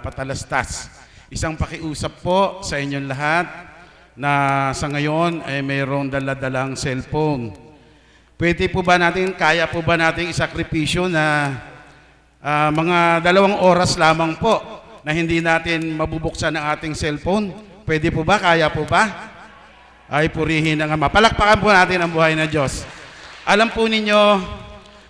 Patalastas. Isang pakiusap po sa inyong lahat na sa ngayon ay mayroong daladalang cellphone. Pwede po ba natin, kaya po ba natin isakripisyo na mga 2 oras lamang po na hindi natin mabubuksan ang ating cellphone? Pwede po ba? Kaya po ba? Ay purihin ang Ama. Palakpakan po natin ang buhay na Diyos. Alam po ninyo,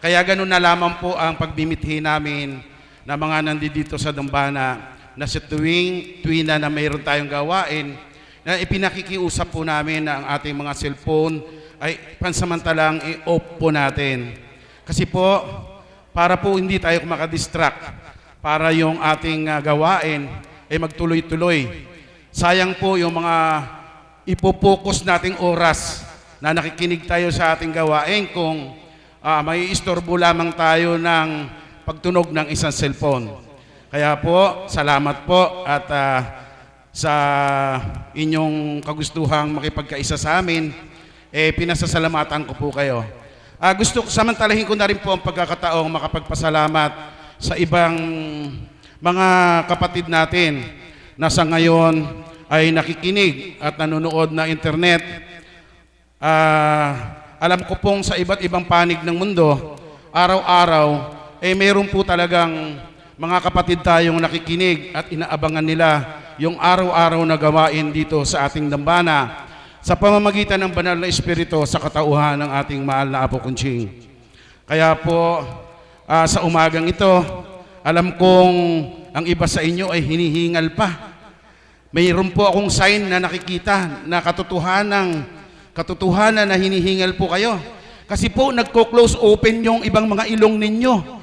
kaya ganun na lamang po ang pagbimithi namin na mga nandito sa Dambana na sa tuwina na mayroon tayong gawain na ipinakikiusap po namin na ang ating mga cellphone ay pansamantalang i-off po natin. Kasi po, para po hindi tayo makadistract, para yung ating gawain ay magtuloy-tuloy. Sayang po yung mga ipopokus nating oras na nakikinig tayo sa ating gawain kung may istorbo lamang tayo ng pagtunog ng isang cellphone. Kaya po, salamat po at sa inyong kagustuhang makipagkaisa sa amin, pinasasalamatan ko po kayo. Samantalahin ko na rin po ang pagkakataong makapagpasalamat sa ibang mga kapatid natin na sa ngayon ay nakikinig at nanonood na internet. Alam ko pong sa iba't ibang panig ng mundo, araw-araw, meron po talagang mga kapatid tayong nakikinig at inaabangan nila yung araw-araw na gawain dito sa ating dambana sa pamamagitan ng banal na espiritu sa katauhan ng ating mahal na Apo Kunching. Kaya po, sa umagang ito, alam kong ang iba sa inyo ay hinihingal pa. Mayroon po akong sign na nakikita na katotohanan na hinihingal po kayo. Kasi po, nagko-close open yung ibang mga ilong ninyo.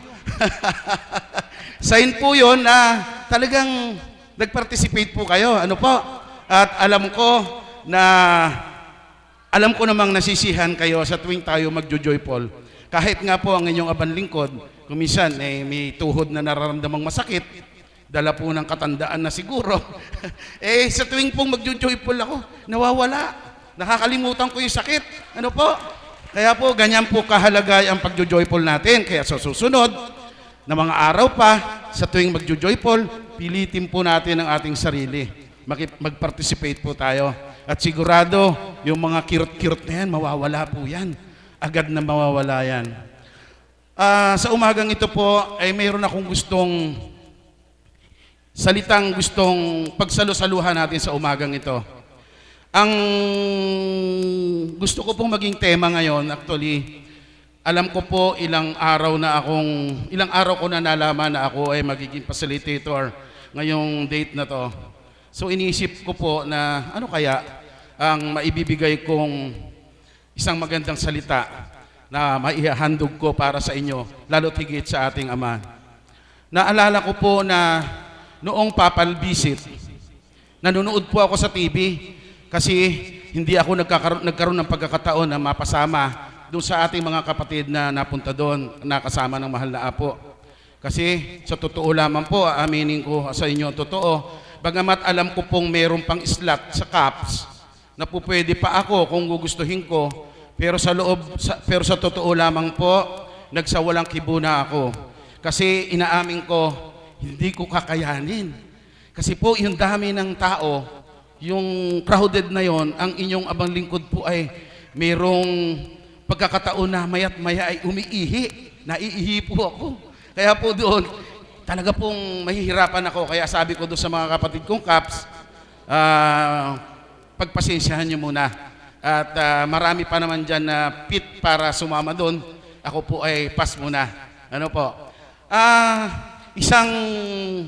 Sign po yun na talagang nag-participate po kayo. Ano po? At alam ko namang nasisihan kayo sa tuwing tayo magjo-joyful. Kahit nga po ang inyong abang lingkod, kumisan may tuhod na nararamdamang masakit, dala po ng katandaan na siguro. Sa tuwing pong magjo-joyful ako, nawawala. Nakakalimutan ko yung sakit. Ano po? Kaya po, ganyan po kahalaga ang pagjo-joyful natin. Kaya sa susunod na mga araw pa, sa tuwing magjo-joyful, pilitin po natin ang ating sarili. Mag-participate po tayo. At sigurado, yung mga kirot-kirot na yan, mawawala po yan. Agad na mawawala yan. Sa umagang ito po, ay mayroon akong gustong pagsalusaluhan natin sa umagang ito. Ang gusto ko pong maging tema ngayon, actually, alam ko po ilang araw ko na nalaman na ako ay magiging facilitator ngayong date na to. So iniisip ko po na ano kaya ang maibibigay kong isang magandang salita na maihahandog ko para sa inyo, lalo't higit sa ating Ama. Naalala ko po na noong papal visit, nanonood po ako sa TV kasi hindi ako nagkaroon ng pagkakataon na mapasama doon sa ating mga kapatid na napunta doon, nakasama ng mahal na Apo. Kasi sa totoo lamang po, aminin ko sa inyo, totoo, bagamat alam ko pong mayroon pang slot sa CAPS na po pwede pa ako kung gugustuhin ko, pero sa totoo lamang po, nagsawalang kibo na ako. Kasi inaamin ko, hindi ko kakayanin. Kasi po, yung dami ng tao, yung crowded na yon, ang inyong abang lingkod po ay mayroong pagkakataon na maya't maya ay umiihi. Naiihi po ako. Kaya po doon, talaga pong mahihirapan ako. Kaya sabi ko doon sa mga kapatid kong Caps, pagpasensyahan nyo muna. At marami pa naman dyan na pit para sumama doon. Ako po ay pass muna. Ano po? Isang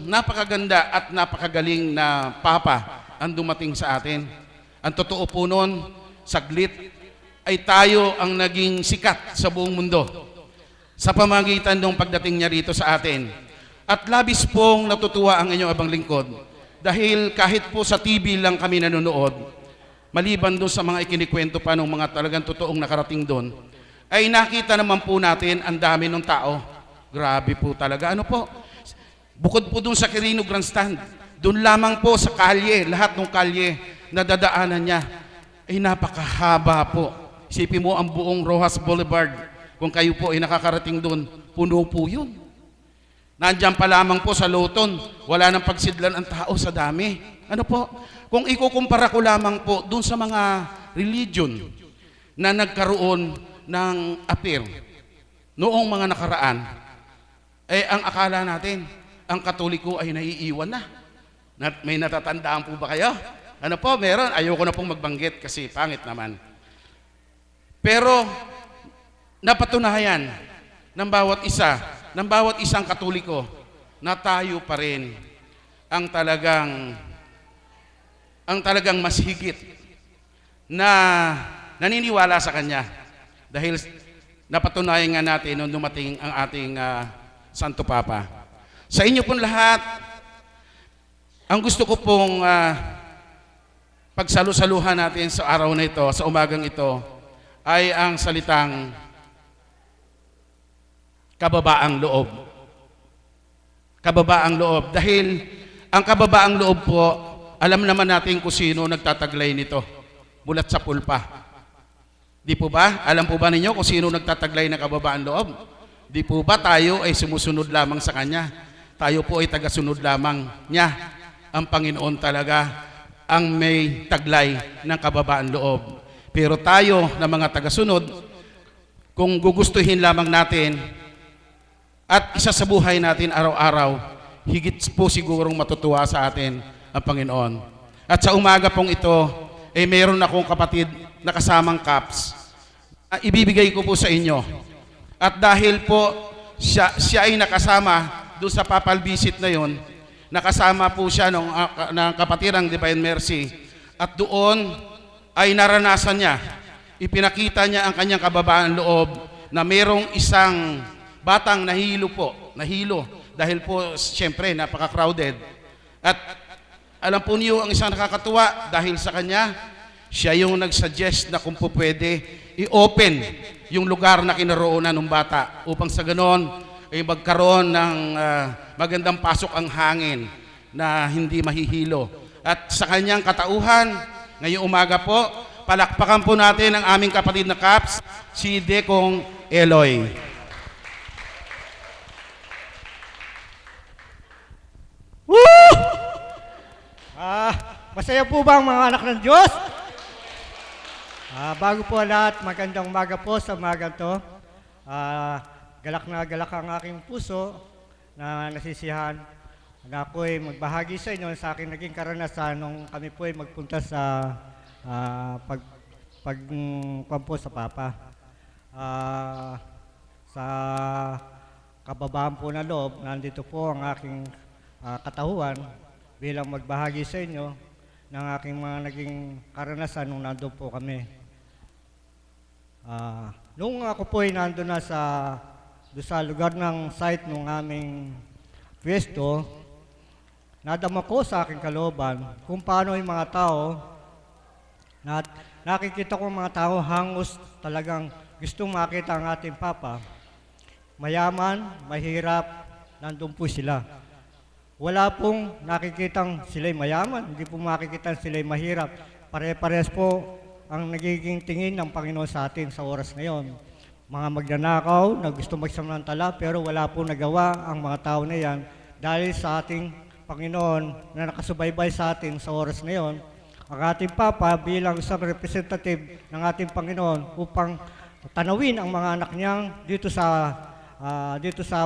napakaganda at napakagaling na papa ang dumating sa atin. Ang totoo po noon, saglit, ay tayo ang naging sikat sa buong mundo sa pamagitan ng pagdating niya rito sa atin. At labis pong natutuwa ang inyong abang lingkod dahil kahit po sa TV lang kami nanonood, maliban doon sa mga ikinikwento pa ng mga talagang totoong nakarating doon, ay nakita naman po natin ang dami ng tao. Grabe po talaga. Ano po? Bukod po doon sa Quirino Grandstand, doon lamang po sa kalye, lahat ng kalye na dadaanan niya, ay napakahaba po. Isipin mo ang buong Rojas Boulevard. Kung kayo po ay nakakarating doon, puno po yun. Nandiyan pa lamang po sa Luton, wala nang pagsidlan ang tao sa dami. Ano po? Kung ikukumpara ko lamang po dun sa mga religion na nagkaroon ng appear noong mga nakaraan, ang akala natin, ang Katoliko ay naiiwan na. May natatandaan po ba kayo? Ano po, meron. Ayoko na pong magbanggit kasi pangit naman. Pero, napatunayan ng bawat isa, ng bawat isang Katoliko, na tayo pa rin ang talagang mas higit na naniniwala sa Kanya. Dahil napatunayan nga natin nung dumating ang ating Santo Papa. Sa inyo pong lahat, ang gusto ko pong pagsalu-saluhan natin sa araw na ito, sa umagang ito, ay ang salitang kababaang loob. Kababaang loob. Dahil ang kababaang loob po, alam naman natin kung sino nagtataglay nito. Bulat sa pulpa. Di po ba? Alam po ba ninyo kung sino nagtataglay ng kababaang loob? Di po ba tayo ay sumusunod lamang sa Kanya? Tayo po ay tagasunod lamang niya. Ang Panginoon talaga ang may taglay ng kababaan loob. Pero tayo na mga tagasunod, kung gugustuhin lamang natin at isa sa buhay natin araw-araw, higit po sigurong matutuwa sa atin ang Panginoon. At sa umaga pong ito, mayroon akong kapatid na kasamang CAPS. Ibibigay ko po sa inyo. At dahil po siya ay nakasama doon sa papal visit na yon, nakasama po siya ng kapatirang Divine Mercy, at doon ay naranasan niya, ipinakita niya ang kanyang kababaan loob na mayroong isang batang nahilo dahil po siyempre napaka-crowded. At alam po niyo ang isang nakakatuwa, dahil sa kanya, siya yung nag-suggest na kung po pwede i-open yung lugar na kinaroonan ng bata upang sa ganon ay magkaroon ng magandang pasok ang hangin na hindi mahihilo. At sa kanyang katauhan, ngayong umaga po, palakpakan po natin ang aming kapatid na CAPS, si Dekong Eloy. Woo! Masaya po ba ang mga anak ng Diyos? Bago po lahat, magandang umaga po sa umagang to. Galak na galak ang aking puso na nasisihan na ako'y magbahagi sa inyo sa aking naging karanasan nung kami po'y magpunta sa pagpampo sa Papa. Sa kababaan po na loob, nandito po ang aking katauhan bilang magbahagi sa inyo ng aking mga naging karanasan nung nandun po kami. Nung ako po'y nandun na doon sa lugar ng site ng aming pwesto, nadama ko sa aking kalooban kung paano yung mga tao, nakikita ko mga tao hangos talagang gustong makita ang ating Papa. Mayaman, mahirap, nandun po sila. Wala pong nakikitang sila'y mayaman, hindi po makikitang sila'y mahirap. Pare-pares po ang nagiging tingin ng Panginoon sa atin sa oras na yon. Mga magnanakaw na gusto magsamantala pero wala po nagawa ang mga tao na yan dahil sa ating Panginoon na nakasubaybay sa atin sa oras na yon. Ang ating Papa bilang isang representative ng ating Panginoon upang tanawin ang mga anak niyang dito sa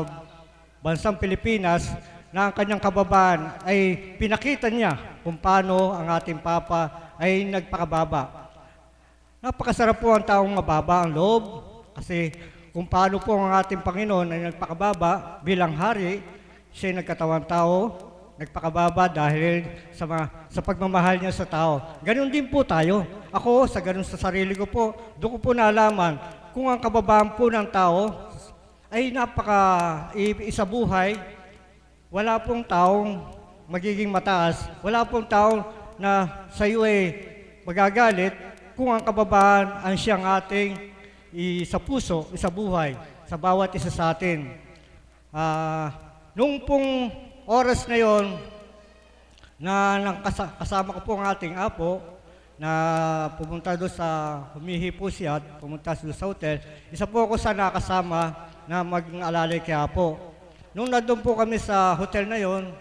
bansang Pilipinas na ang kanyang kababaan ay pinakita niya kung paano ang ating Papa ay nagpakababa. Napakasarap po ang taong mababa ang loob kasi kung paano po ang ating Panginoon ay nagpakababa bilang hari, siya ay nagkatawang tao, nagpakababa dahil sa pagmamahal niya sa tao. Ganon din po tayo. Ako, sa ganon sa sarili ko po, doon ko po nalaman kung ang kababaan po ng tao ay isa buhay, wala pong taong magiging mataas, wala pong taong na sa iyo ay magagalit kung ang kababaan ang siyang ating sa puso, sa buhay, sa bawat isa sa atin. Nung pong oras na yon na kasama ko po ang ating apo na pumunta doon sa humihi po siya, pumunta doon sa hotel, isa po ako sa nakasama na mag-alalay kay apo. nung nandun po kami sa hotel na yon,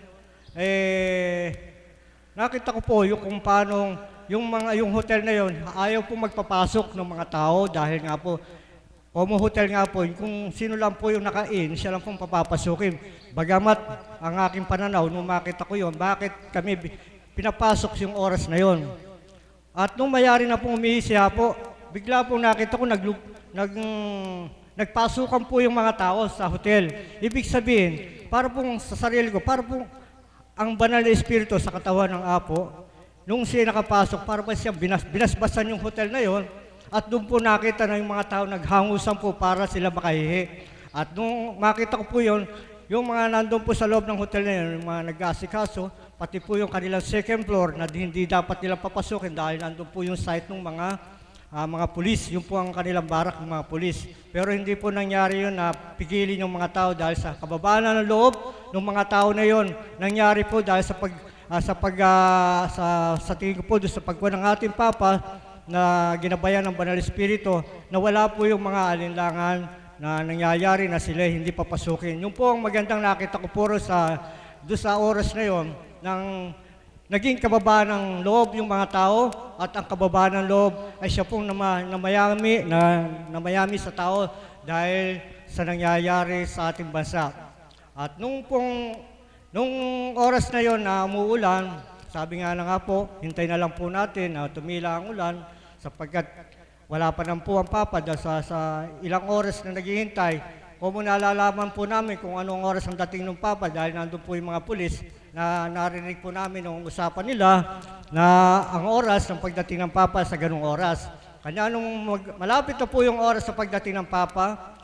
nakita ko po yung kung paano yung hotel na yon ayaw po magpapasok ng mga tao dahil nga po Omo Hotel nga po, kung sino lang po yung naka-in, siya lang pong papapasukin. Bagamat ang aking pananaw, nung makita ko yon, bakit kami pinapasok yung oras na yon. At nung mayari na pong umihisya po, bigla po nakita ko nagpasukan po yung mga tao sa hotel. Ibig sabihin, para pong sa sarili ko, para pong ang banal na espiritu sa katawan ng Apo, nung siya nakapasok, para ba siyang binasbasan yung hotel na yon, at doon po nakita na yung mga tao naghangusan po para sila makahihi. At nung makita ko po yun, yung mga nandun po sa loob ng hotel na yun, yung mga nag-aasikaso, pati po yung kanilang second floor na hindi dapat nila papasukin dahil nandun po yung site ng mga pulis. Yung po ang kanilang barak ng mga pulis. Pero hindi po nangyari yun na pigilin yung mga tao dahil sa kababaan ng loob ng mga tao na yun. Nangyari po dahil sa tingin ko po doon sa pagkuha ng ating Papa, na ginabayan ng Banal Espiritu, na wala po yung mga alinlangan na nangyayari na sila hindi papasukin. Yung po ang magandang nakita ko puro doon sa oras na yon, nang naging kababaan ng loob yung mga tao, at ang kababaan ng loob ay siya pong namayami sa tao dahil sa nangyayari sa ating bansa. At nung oras na yon na umuulan, sabi nga na nga po, hintay na lang po natin na tumila ang ulan sapagkat wala pa naman po ang Papa dahil sa ilang oras na naghihintay. O mo nalalaman po namin kung anong oras ang dating ng Papa dahil nandun po yung mga pulis na narinig po namin nung usapan nila na ang oras ng pagdating ng Papa sa ganung oras. Kanya nung malapit na po yung oras sa pagdating ng Papa,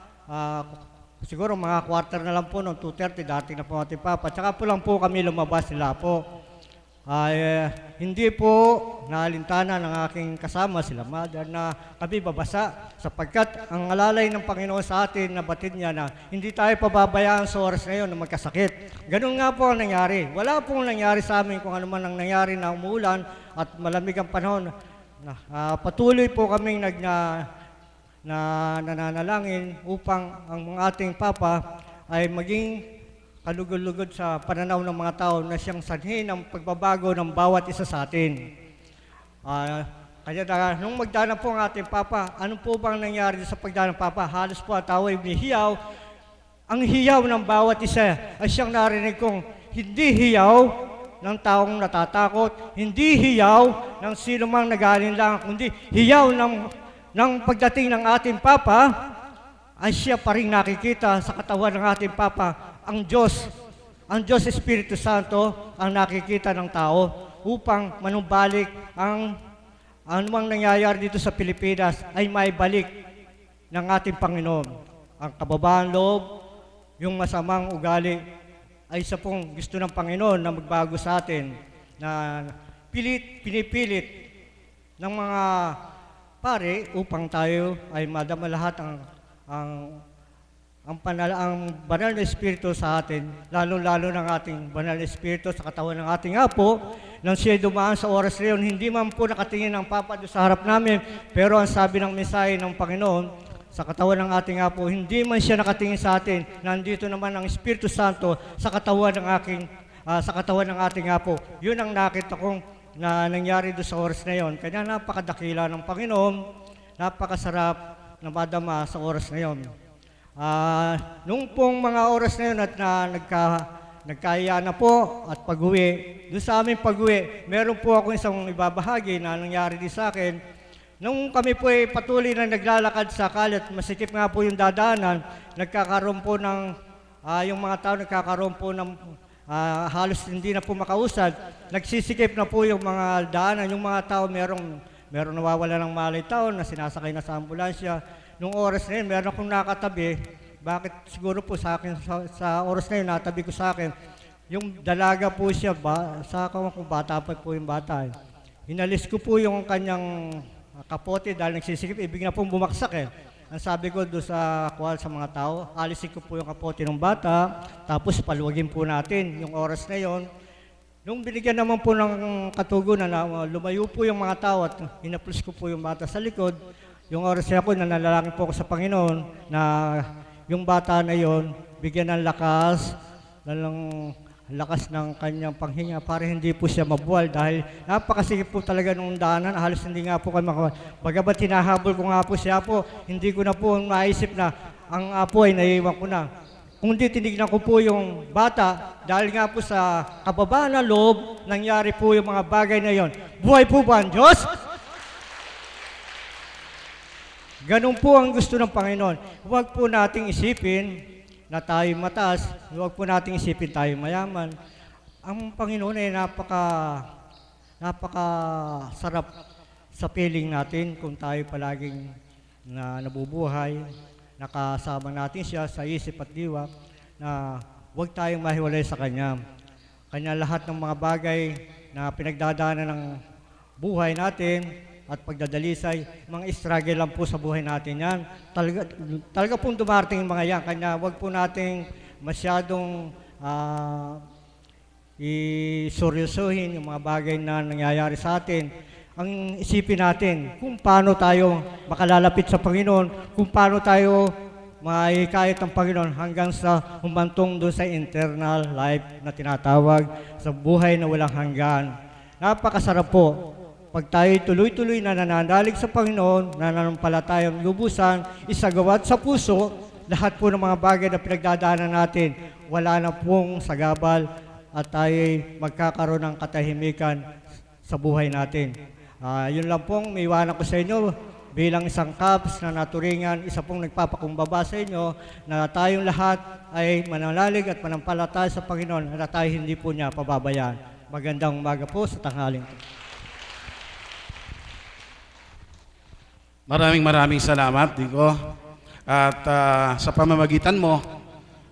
siguro mga quarter na lang po noong 2:30 dating na po ating Papa. Tsaka po lang po kami lumabas nila po. Hindi po naalintana ng aking kasama, sila Mother, na kami babasa sapagkat ang alalay ng Panginoon sa atin na batid niya na hindi tayo pababayaan sa oras na yun na magkasakit. Ganun nga po ang nangyari. Wala pong nangyari sa amin kung ano man ang nangyari na umuulan at malamig ang panahon. Patuloy po kaming nananalangin upang ang ating Papa ay maging kalugod-lugod sa pananaw ng mga tao na siyang sanhi ng pagbabago ng bawat isa sa atin. Kaya nung magdana po ang ating Papa, ano po bang nangyari sa pagdana ng Papa? Halos po ang tao ay umihiyaw. Ang hiyaw ng bawat isa ay siyang narinig kong hindi hiyaw ng taong natatakot, hindi hiyaw ng sino mang nag-aalinlangan, kundi hiyaw ng pagdating ng ating Papa, ay siya pa rin nakikita sa katawan ng ating Papa. Ang Diyos Espiritu Santo ang nakikita ng tao upang manumbalik ang anumang nangyayari dito sa Pilipinas ay maibalik ng ating Panginoon. Ang kababaan loob, yung masamang ugali ay isa pong gusto ng Panginoon na magbago sa atin, na pinipilit ng mga pare upang tayo ay madama lahat ang banal na espiritu sa atin, lalo-lalo ng ating banal na espiritu sa katawan ng ating Apo. Nang siya dumaan sa oras na yun, hindi man po nakatingin ang Papa doon sa harap namin, pero ang sabi ng mensahe ng Panginoon sa katawan ng ating Apo, hindi man siya nakatingin sa atin, nandito naman ang Espiritu Santo sa katawan ng ating Apo. Yun ang nakita kong na nangyari doon sa oras na yun. Kaya napakadakila ng Panginoon, napakasarap na madama sa oras na yun. Nung pong mga oras na yun at nagkaya na po at pag-uwi, doon sa aming pag-uwi, meron po ako isang ibabahagi na nangyari din sa akin. Nung kami po ay patuloy na naglalakad sa kalat, masikip nga po yung dadaanan, nagkakaroon po yung mga tao nagkakaroon po ng halos hindi na po makausad. Nagsisikip na po yung mga daanan, yung mga tao merong nawawala ng malay tao na sinasakay na sa ambulansya. Nung oras na yun, meron akong nakatabi. Bakit siguro po sa akin, sa oras na yun, natabi ko sa akin, yung dalaga po siya, kung bata pa po yung bata. Hinalis ko po yung kanyang kapote dahil nagsisikip, ibig na pong bumaksak . Ang sabi ko doon sa mga tao, alisin ko po yung kapote ng bata, tapos paluwagin po natin yung oras na yon. Nung binigyan naman po ng katugunan na lumayo po yung mga tao at hinaplos ko po yung bata sa likod, yung oras na ako, nanalangin po ako sa Panginoon na yung bata na yon bigyan ng lakas ng kanyang panghinga para hindi po siya mabuwal dahil napakasikip po talaga nung daanan, halos hindi nga po kami makawal. Bagamat hinahabol ko nga po siya po, hindi ko na po maisip na ang apo ay naiiwan ko na. Kundi tinignan ko po yung bata dahil nga po sa kababaan ng loob, nangyari po yung mga bagay na yon. Buhay po ba ang Diyos? Ganun po ang gusto ng Panginoon. Huwag po nating isipin na tayo mataas, huwag po nating isipin tayo mayaman. Ang Panginoon ay napaka sarap sa piling natin kung tayo palaging nabubuhay, nakasama natin siya sa isip at diwa, na huwag tayong mahiwalay sa Kanya. Kanya lahat ng mga bagay na pinagdadaanan ng buhay natin at pagdadalisay, mga struggle lang po sa buhay natin yan. Talaga pong dumarating yung mga yan. Kanya huwag po nating masyadong isoryosohin yung mga bagay na nangyayari sa atin. Ang isipin natin kung paano tayo makalalapit sa Panginoon, kung paano tayo maikayat ng Panginoon hanggang sa humantong doon sa internal life na tinatawag, sa buhay na walang hanggan. Napakasarap po. Pag tayo tuloy-tuloy na nananalig sa Panginoon, nananampalatayang lubusan, isagawat sa puso, lahat po ng mga bagay na pinagdadaanan natin, wala na pong sagabal at tayo magkakaroon ng katahimikan sa buhay natin. Yun lang pong may iwanan ko sa inyo bilang isang kaps na naturingan, isa pong nagpapakumbaba sa inyo na tayong lahat ay mananalig at manampalataya sa Panginoon at tayo hindi po niya pababayaan. Magandang umaga po sa tanghaling ito. Maraming salamat, Dico. At sa pamamagitan mo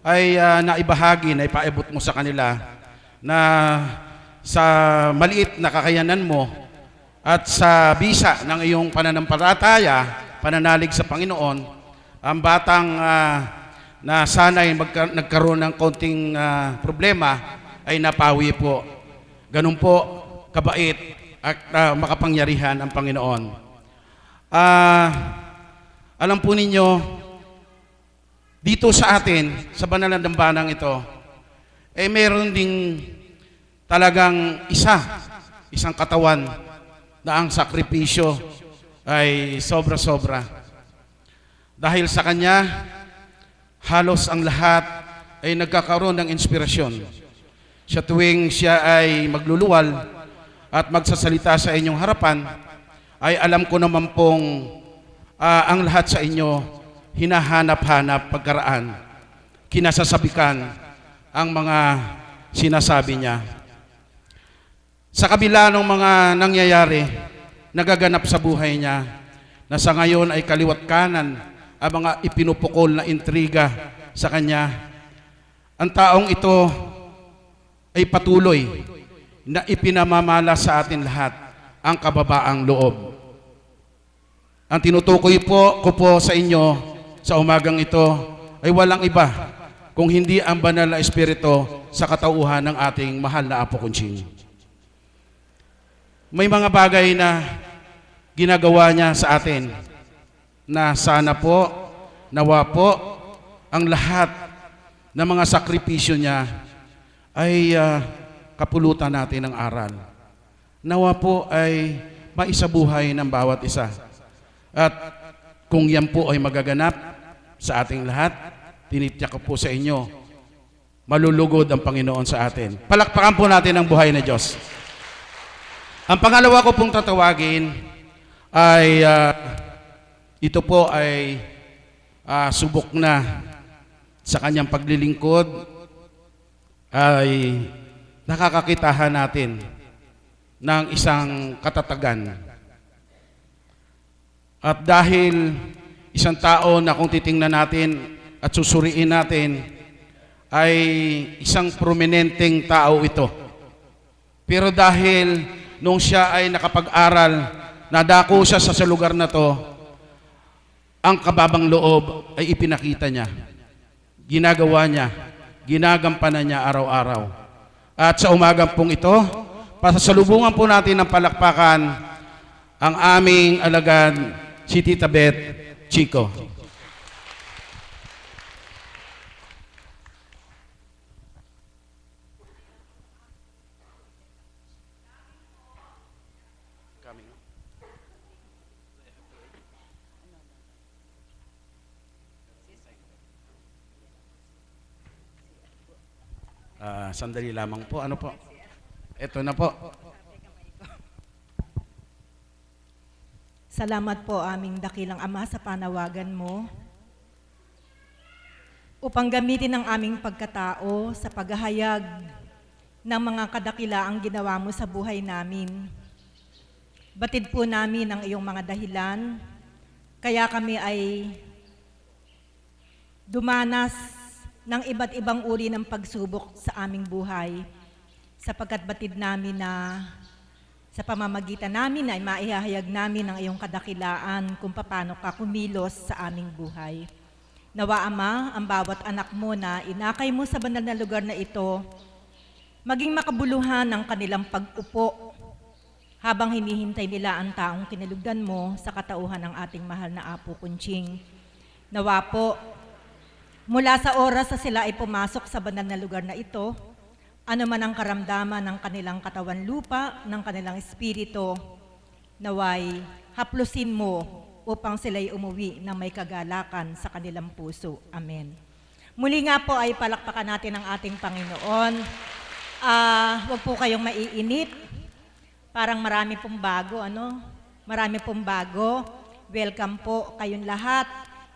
ay naibahagi, naipaabot mo sa kanila na sa maliit na kakayanan mo at sa bisa ng iyong pananampalataya, pananalig sa Panginoon, ang batang na sana'y nagkaroon ng konting problema ay napawi po. Ganun po kabait at makapangyarihan ang Panginoon. Alam po ninyo, dito sa atin, sa banal na dambanang ito, meron ding talagang isang katawan na ang sakripisyo ay sobra-sobra. Dahil sa Kanya, halos ang lahat ay nagkakaroon ng inspirasyon. Sa tuwing siya ay magluluwal at magsasalita sa inyong harapan, ay alam ko naman pong ang lahat sa inyo hinahanap-hanap pagkaraan, kinasasabikan ang mga sinasabi niya. Sa kabila ng mga nangyayari, nagaganap sa buhay niya, na sa ngayon ay kaliwat kanan ang mga ipinupukol na intriga sa kanya, ang taong ito ay patuloy na ipinamamala sa atin lahat ang kababaang loob. Ang tinutukoy ko po sa inyo sa umagang ito ay walang iba kung hindi ang banal na Espiritu sa katauhan ng ating mahal na Apo Kunching. May mga bagay na ginagawa niya sa atin na sana po, nawa po, ang lahat ng mga sakripisyo niya ay kapulutan natin ng aral. Nawa po ay maisabuhay ng bawat isa. At kung yan po ay magaganap sa ating lahat, tinitiyak ko po sa inyo, malulugod ang Panginoon sa atin. Palakpakan po natin ang buhay na Diyos. Ang pangalawa ko pong tatawagin ay ito po ay subok na sa kanyang paglilingkod ay nakakakitahan natin ng isang katatagan. At dahil isang tao na kung titingnan natin at susuriin natin ay isang prominenteng tao ito. Pero dahil nung siya ay nakapag-aral, nadako siya sa lugar na to, ang kababang loob ay ipinakita niya. Ginagawa niya, ginagampanan niya araw-araw. At sa umagang pong ito, pasasalubungan po natin ng palakpakan ang aming alagad, si Tita Beth Chico. Sandali lamang po. Ano po? Ito na po. Salamat po aming dakilang Ama sa panawagan mo upang gamitin ang aming pagkatao sa paghahayag ng mga kadakilaang ginawa mo sa buhay namin. Batid po namin ang iyong mga dahilan, kaya kami ay dumanas ng iba't ibang uri ng pagsubok sa aming buhay, sapagkat batid namin na sa pamamagitan namin ay maihahayag namin ang iyong kadakilaan kung paano ka kumilos sa aming buhay. Nawa, Ama, ang bawat anak mo na inakay mo sa banal na lugar na ito, maging makabuluhan ang kanilang pag-upo habang hinihintay nila ang taong kinalugdan mo sa katauhan ng ating mahal na Apo Kunching. Nawa po, mula sa oras na sila ay pumasok sa banal na lugar na ito, ano man ang karamdaman ng kanilang katawan lupa, ng kanilang espiritu, naway haplusin mo upang sila'y umuwi na may kagalakan sa kanilang puso. Amen. Muli nga po ay palakpakan natin ang ating Panginoon. Huwag po kayong maiinip. Parang marami pong bago, ano? Marami pong bago. Welcome po kayong lahat.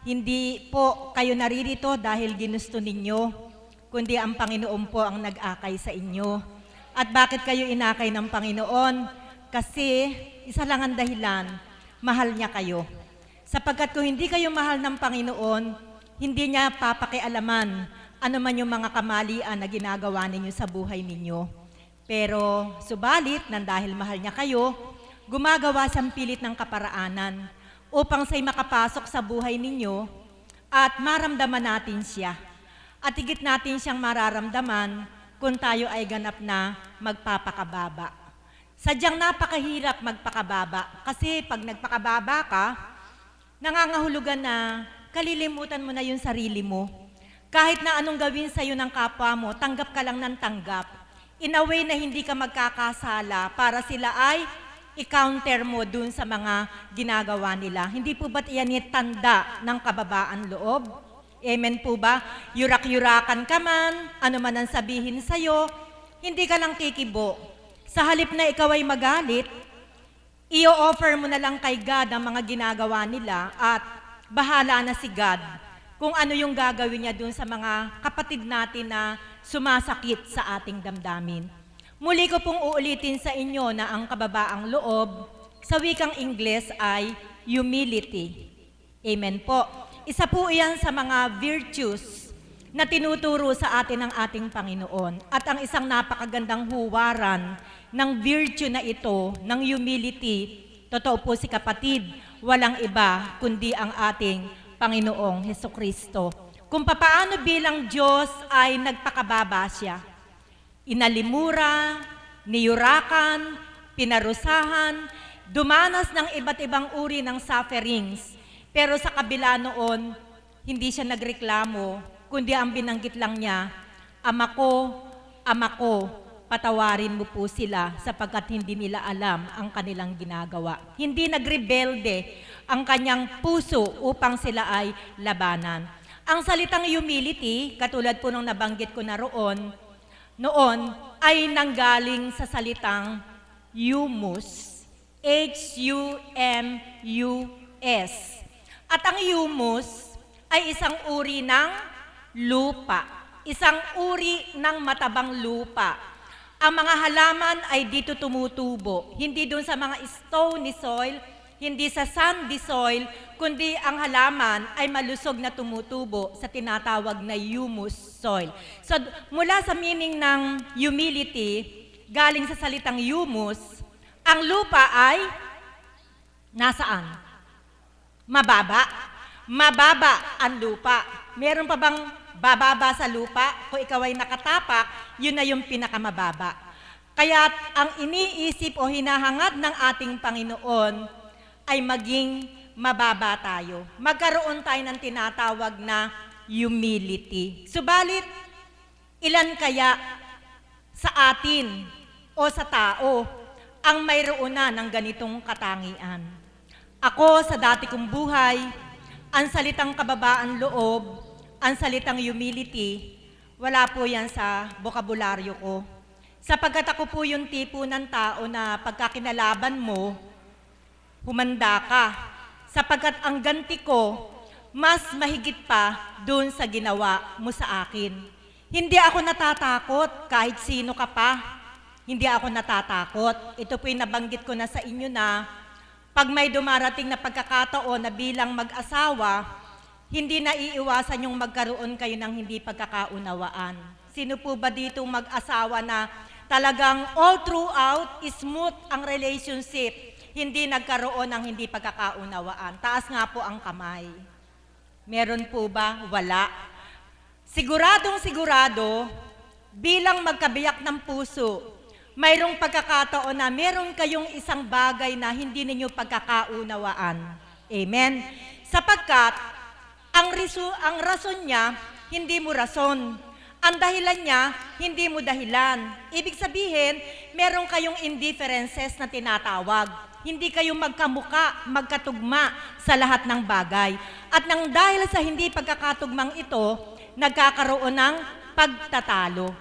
Hindi po kayo naririto dahil ginusto ninyo, kundi ang Panginoon po ang nag-akay sa inyo. At bakit kayo inakay ng Panginoon? Kasi isa lang ang dahilan, mahal niya kayo. Sapagkat kung hindi kayo mahal ng Panginoon, hindi niya papakialaman ano man yung mga kamalian na ginagawa ninyo sa buhay ninyo. Pero subalit, nang dahil mahal niya kayo, gumagawa siyang pilit ng kaparaanan upang siya'y makapasok sa buhay ninyo at maramdaman natin siya. At higit natin siyang mararamdaman kung tayo ay ganap na magpapakababa. Sadyang napakahirap magpakababa kasi pag nagpakababa ka, nangangahulugan na kalilimutan mo na yung sarili mo. Kahit na anong gawin sa'yo ng kapwa mo, tanggap ka lang ng tanggap. In a way na hindi ka magkakasala para sila ay i-counter mo dun sa mga ginagawa nila. Hindi po ba't iyan tanda ng kababaan loob? Amen po ba? Yurak-yurakan ka man, ano man ang sabihin sa'yo, hindi ka lang kikibo. Sa halip na ikaw ay magalit, i-offer mo na lang kay God ang mga ginagawa nila at bahala na si God kung ano yung gagawin niya dun sa mga kapatid natin na sumasakit sa ating damdamin. Muli ko pong uulitin sa inyo na ang kababaang loob sa wikang Ingles ay humility. Amen po. Isa po iyan sa mga virtues na tinuturo sa atin ng ating Panginoon. At ang isang napakagandang huwaran ng virtue na ito, ng humility, totoo po si kapatid, walang iba kundi ang ating Panginoong Hesukristo. Kung papaano bilang Diyos ay nagpakababa siya. Inalimura, niyurakan, pinarusahan, dumanas ng iba't ibang uri ng sufferings. Pero sa kabila noon, hindi siya nagreklamo, kundi ang binanggit lang niya, Ama ko, patawarin mo po sila sapagkat hindi nila alam ang kanilang ginagawa. Hindi nagrebelde ang kanyang puso upang sila ay labanan. Ang salitang humility, katulad po nung nabanggit ko na noon ay nanggaling sa salitang humus, H-U-M-U-S. At ang humus ay isang uri ng lupa, isang uri ng matabang lupa. Ang mga halaman ay dito tumutubo, hindi doon sa mga stony soil, hindi sa sandy soil, kundi ang halaman ay malusog na tumutubo sa tinatawag na humus soil. So mula sa meaning ng humility, galing sa salitang humus, ang lupa ay nasaan? Mababa. Mababa ang lupa. Meron pa bang bababa sa lupa? Kung ikaw ay nakatapak, yun na yung pinakamababa. Kaya ang iniisip o hinahangad ng ating Panginoon ay maging mababa tayo. Magkaroon tayo ng tinatawag na humility. Subalit, ilan kaya sa atin o sa tao ang mayroona ng ganitong katangian. Ako sa dati kong buhay, ang salitang kababaan loob, ang salitang humility, wala po yan sa bokabularyo ko. Sapagkat ako po yung tipo ng tao na pagkakinalaban mo, humanda ka. Sapagkat ang ganti ko, mas mahigit pa doon sa ginawa mo sa akin. Hindi ako natatakot kahit sino ka pa. Hindi ako natatakot. Ito po yung nabanggit ko na sa inyo na pag may dumarating na pagkakataon na bilang mag-asawa, hindi na iiwasan yung magkaroon kayo ng hindi pagkakaunawaan. Sino po ba dito mag-asawa na talagang all throughout smooth ang relationship, hindi nagkaroon ng hindi pagkakaunawaan? Taas nga po ang kamay. Meron po ba? Wala. Siguradong sigurado, bilang magkabiyak ng puso, mayroong pagkakataon na meron kayong isang bagay na hindi ninyo pagkakaunawaan. Amen? Sapagkat, ang rason niya, hindi mo rason. Ang dahilan niya, hindi mo dahilan. Ibig sabihin, meron kayong indifferences na tinatawag. Hindi kayo magkamuka, magkatugma sa lahat ng bagay. At nang dahil sa hindi pagkakatugmang ito, nagkakaroon ng pagtatalo.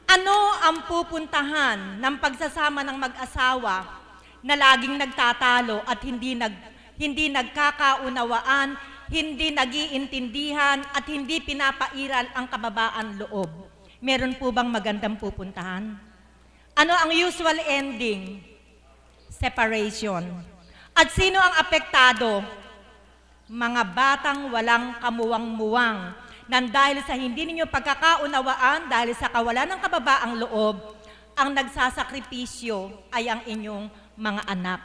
Ano ang pupuntahan ng pagsasama ng mag-asawa na laging nagtatalo at hindi nagkakaunawaan, hindi nagiintindihan at hindi pinapairal ang kababaan loob? Meron po bang magandang pupuntahan? Ano ang usual ending? Separation. At sino ang apektado? Mga batang walang kamuwang-muwang nang dahil sa hindi ninyo pagkakaunawaan, dahil sa kawalan ng kababaang loob, ang nagsasakripisyo ay ang inyong mga anak.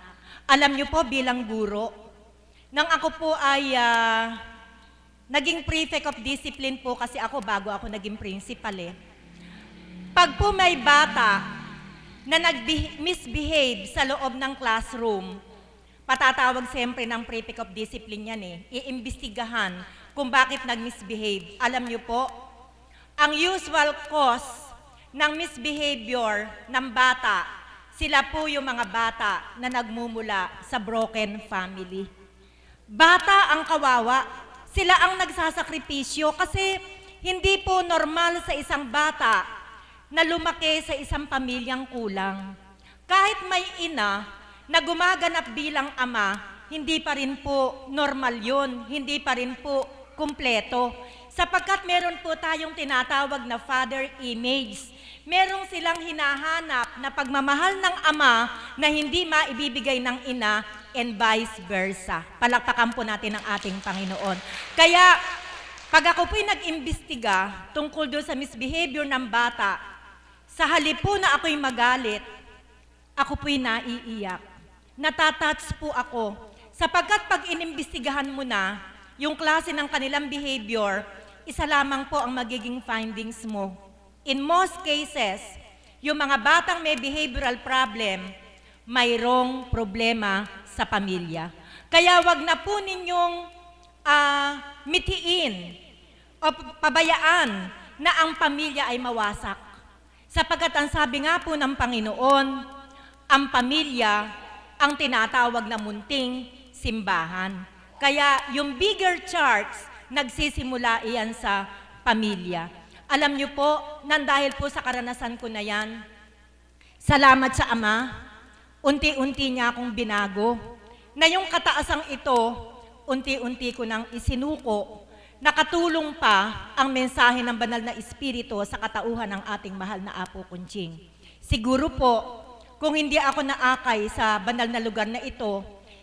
Alam niyo po bilang guro, nang ako po ay naging prefect of discipline po kasi ako bago ako naging principal eh. Pag po may bata na nag-misbehave sa loob ng classroom, patatawag siyempre ng prefect of discipline yan eh, iimbestigahan kung bakit nag-misbehave. Alam niyo po, ang usual cause ng misbehavior ng bata, sila po yung mga bata na nagmumula sa broken family. Bata ang kawawa, sila ang nagsasakripisyo kasi hindi po normal sa isang bata na lumaki sa isang pamilyang kulang. Kahit may ina na gumaganap bilang ama, hindi pa rin po normal yun, hindi pa rin po kumpleto. Sapagkat meron po tayong tinatawag na father image. Meron silang hinahanap na pagmamahal ng ama na hindi maibibigay ng ina and vice versa. Palakpakan po natin ang ating Panginoon. Kaya, pag ako po'y nag-imbestiga tungkol doon sa misbehavior ng bata, sa halip po na ako'y magalit, ako po'y naiiyak. Natatouch po ako. Sapagkat pag inimbestigahan mo na, yung klase ng kanilang behavior, isa lamang po ang magiging findings mo. In most cases, yung mga batang may behavioral problem, mayroong problema sa pamilya. Kaya wag na po ninyong mitiin o pabayaan na ang pamilya ay mawasak. Sapagkat ang sabi nga po ng Panginoon, ang pamilya ang tinatawag na munting simbahan. Kaya yung bigger church, nagsisimula iyan sa pamilya. Alam niyo po, nang dahil po sa karanasan ko na yan, salamat sa Ama, unti-unti niya akong binago, na yung kataasang ito, unti-unti ko nang isinuko, nakatulong pa ang mensahe ng banal na Espiritu sa katauhan ng ating mahal na Apo Kunching. Siguro po, kung hindi ako naakay sa banal na lugar na ito,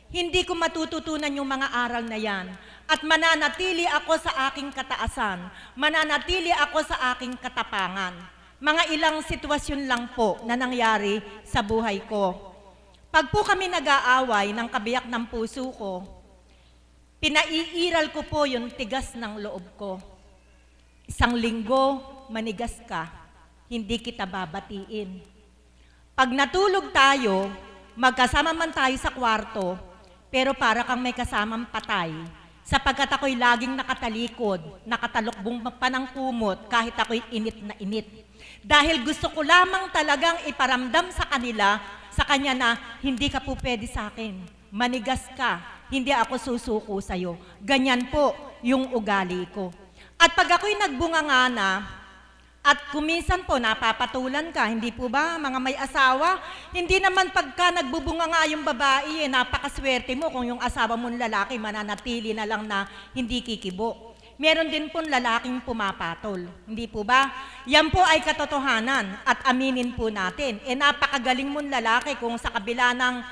hindi ko matututunan yung mga aral na yan. At mananatili ako sa aking kataasan, mananatili ako sa aking katapangan. Mga ilang sitwasyon lang po na nangyari sa buhay ko. Pag po kami nag-aaway ng kabiyak ng puso ko, pinaiiral ko po yung tigas ng loob ko. Isang linggo, manigas ka, hindi kita babatiin. Pag natulog tayo, magkasama man tayo sa kwarto, pero para kang may kasamang patay, sapagkat ako'y laging nakatalikod, nakatalukbong pa ng kumot kahit ako'y init na init. Dahil gusto ko lamang talagang iparamdam sa kanya na hindi ka po pwede sa akin. Manigas ka, hindi ako susuko sa'yo. Ganyan po yung ugali ko. At pag ako'y nagbunganga na, at kuminsan po napapatulan ka, hindi po ba mga may asawa? Hindi naman pagka nagbubunganga yung babae, napakaswerte mo kung yung asawa mong lalaki mananatili na lang na hindi kikibo. Meron din po lalaking pumapatol, hindi po ba? Yan po ay katotohanan at aminin po natin. Napakagaling mong lalaki kung sa kabila ng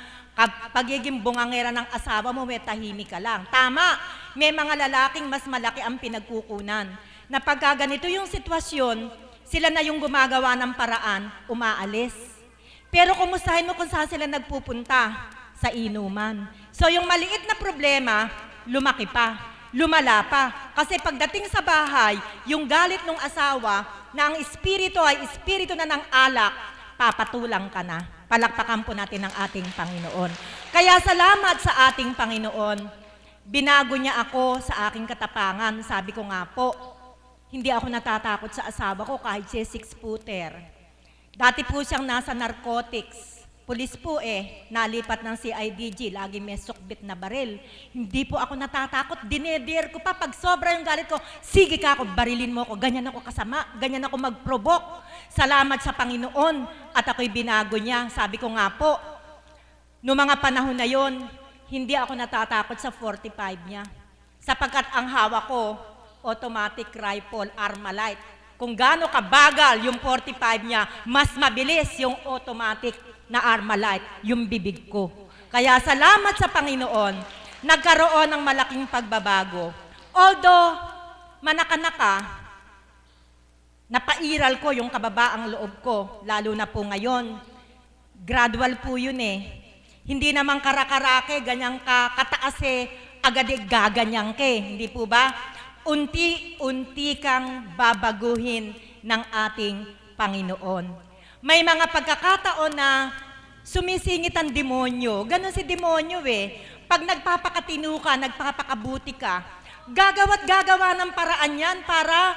pagiging bungangera ng asawa mo, may tahimik ka lang. Tama, may mga lalaking mas malaki ang pinagkukunan. Na pagka ganito yung sitwasyon, sila na yung gumagawa ng paraan, umaalis. Pero kumustahin mo kung saan sila nagpupunta? Sa inuman. So yung maliit na problema, lumaki pa, lumala pa. Kasi pagdating sa bahay, yung galit ng asawa, na ang espiritu ay espiritu na ng alak, papatulang ka na. Palakpakan po natin ang ating Panginoon. Kaya salamat sa ating Panginoon. Binago niya ako sa aking katapangan. Sabi ko nga po, hindi ako natatakot sa asawa ko kahit siya 6-footer. Dati po siyang nasa narcotics. Pulis po nalipat ng CIDG, lagi may sukbit na baril. Hindi po ako natatakot, dineder ko pa. Pag sobra yung galit ko, sige ka ako, barilin mo ako. Ganyan ako kasama, ganyan ako mag-provoke. Salamat sa Panginoon at ako'y binago niya. Sabi ko nga po, noong mga panahon na yon, hindi ako natatakot sa 45 niya. Sapagkat ang hawak ko, automatic rifle, Armalite. Kung gaano kabagal yung 45 niya, mas mabilis yung automatic na Armalite, yung bibig ko. Kaya salamat sa Panginoon, nagkaroon ng malaking pagbabago. Although, manaka-naka, napairal ko yung kababaang loob ko, lalo na po ngayon. Gradual po yun Hindi naman karakarake, ganyang kataas agad gaganyang hindi po ba? Unti-unti kang babaguhin ng ating Panginoon. May mga pagkakataon na sumisingit ang demonyo. Ganon si demonyo Pag nagpapakatino ka, nagpapakabuti ka, gagawa't gagawa ng paraan yan para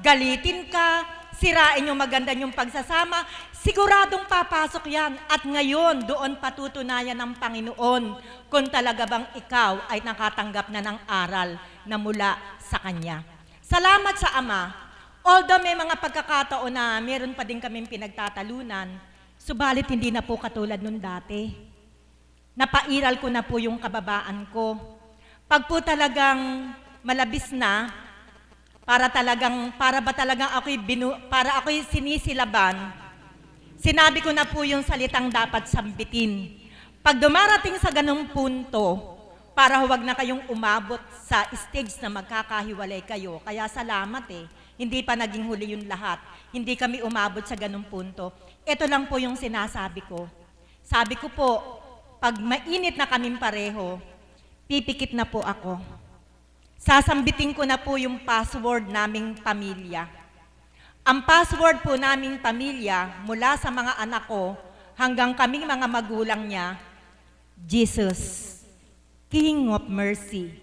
galitin ka, sirain yung maganda yung pagsasama, siguradong papasok yan. At ngayon, doon patutunayan ng Panginoon kung talaga bang ikaw ay nakatanggap na ng aral na mula sa Kanya. Salamat sa Ama. Although may mga pagkakataon na meron pa din kaming pinagtatalunan, subalit hindi na po katulad nung dati. Napairal ko na po yung kababaan ko. Pag po talagang malabis na, para ba talagang ako'y sinisilaban, sinabi ko na po yung salitang dapat sambitin. Pag dumarating sa ganung punto, para huwag na kayong umabot sa stage na magkakahiwalay kayo. Kaya salamat hindi pa naging huli yung lahat. Hindi kami umabot sa ganung punto. Ito lang po yung sinasabi ko. Sabi ko po, pag mainit na kaming pareho, pipikit na po ako. Sasambitin ko na po yung password naming pamilya. Ang password po naming pamilya, mula sa mga anak ko hanggang kaming mga magulang niya, Jesus, King of Mercy,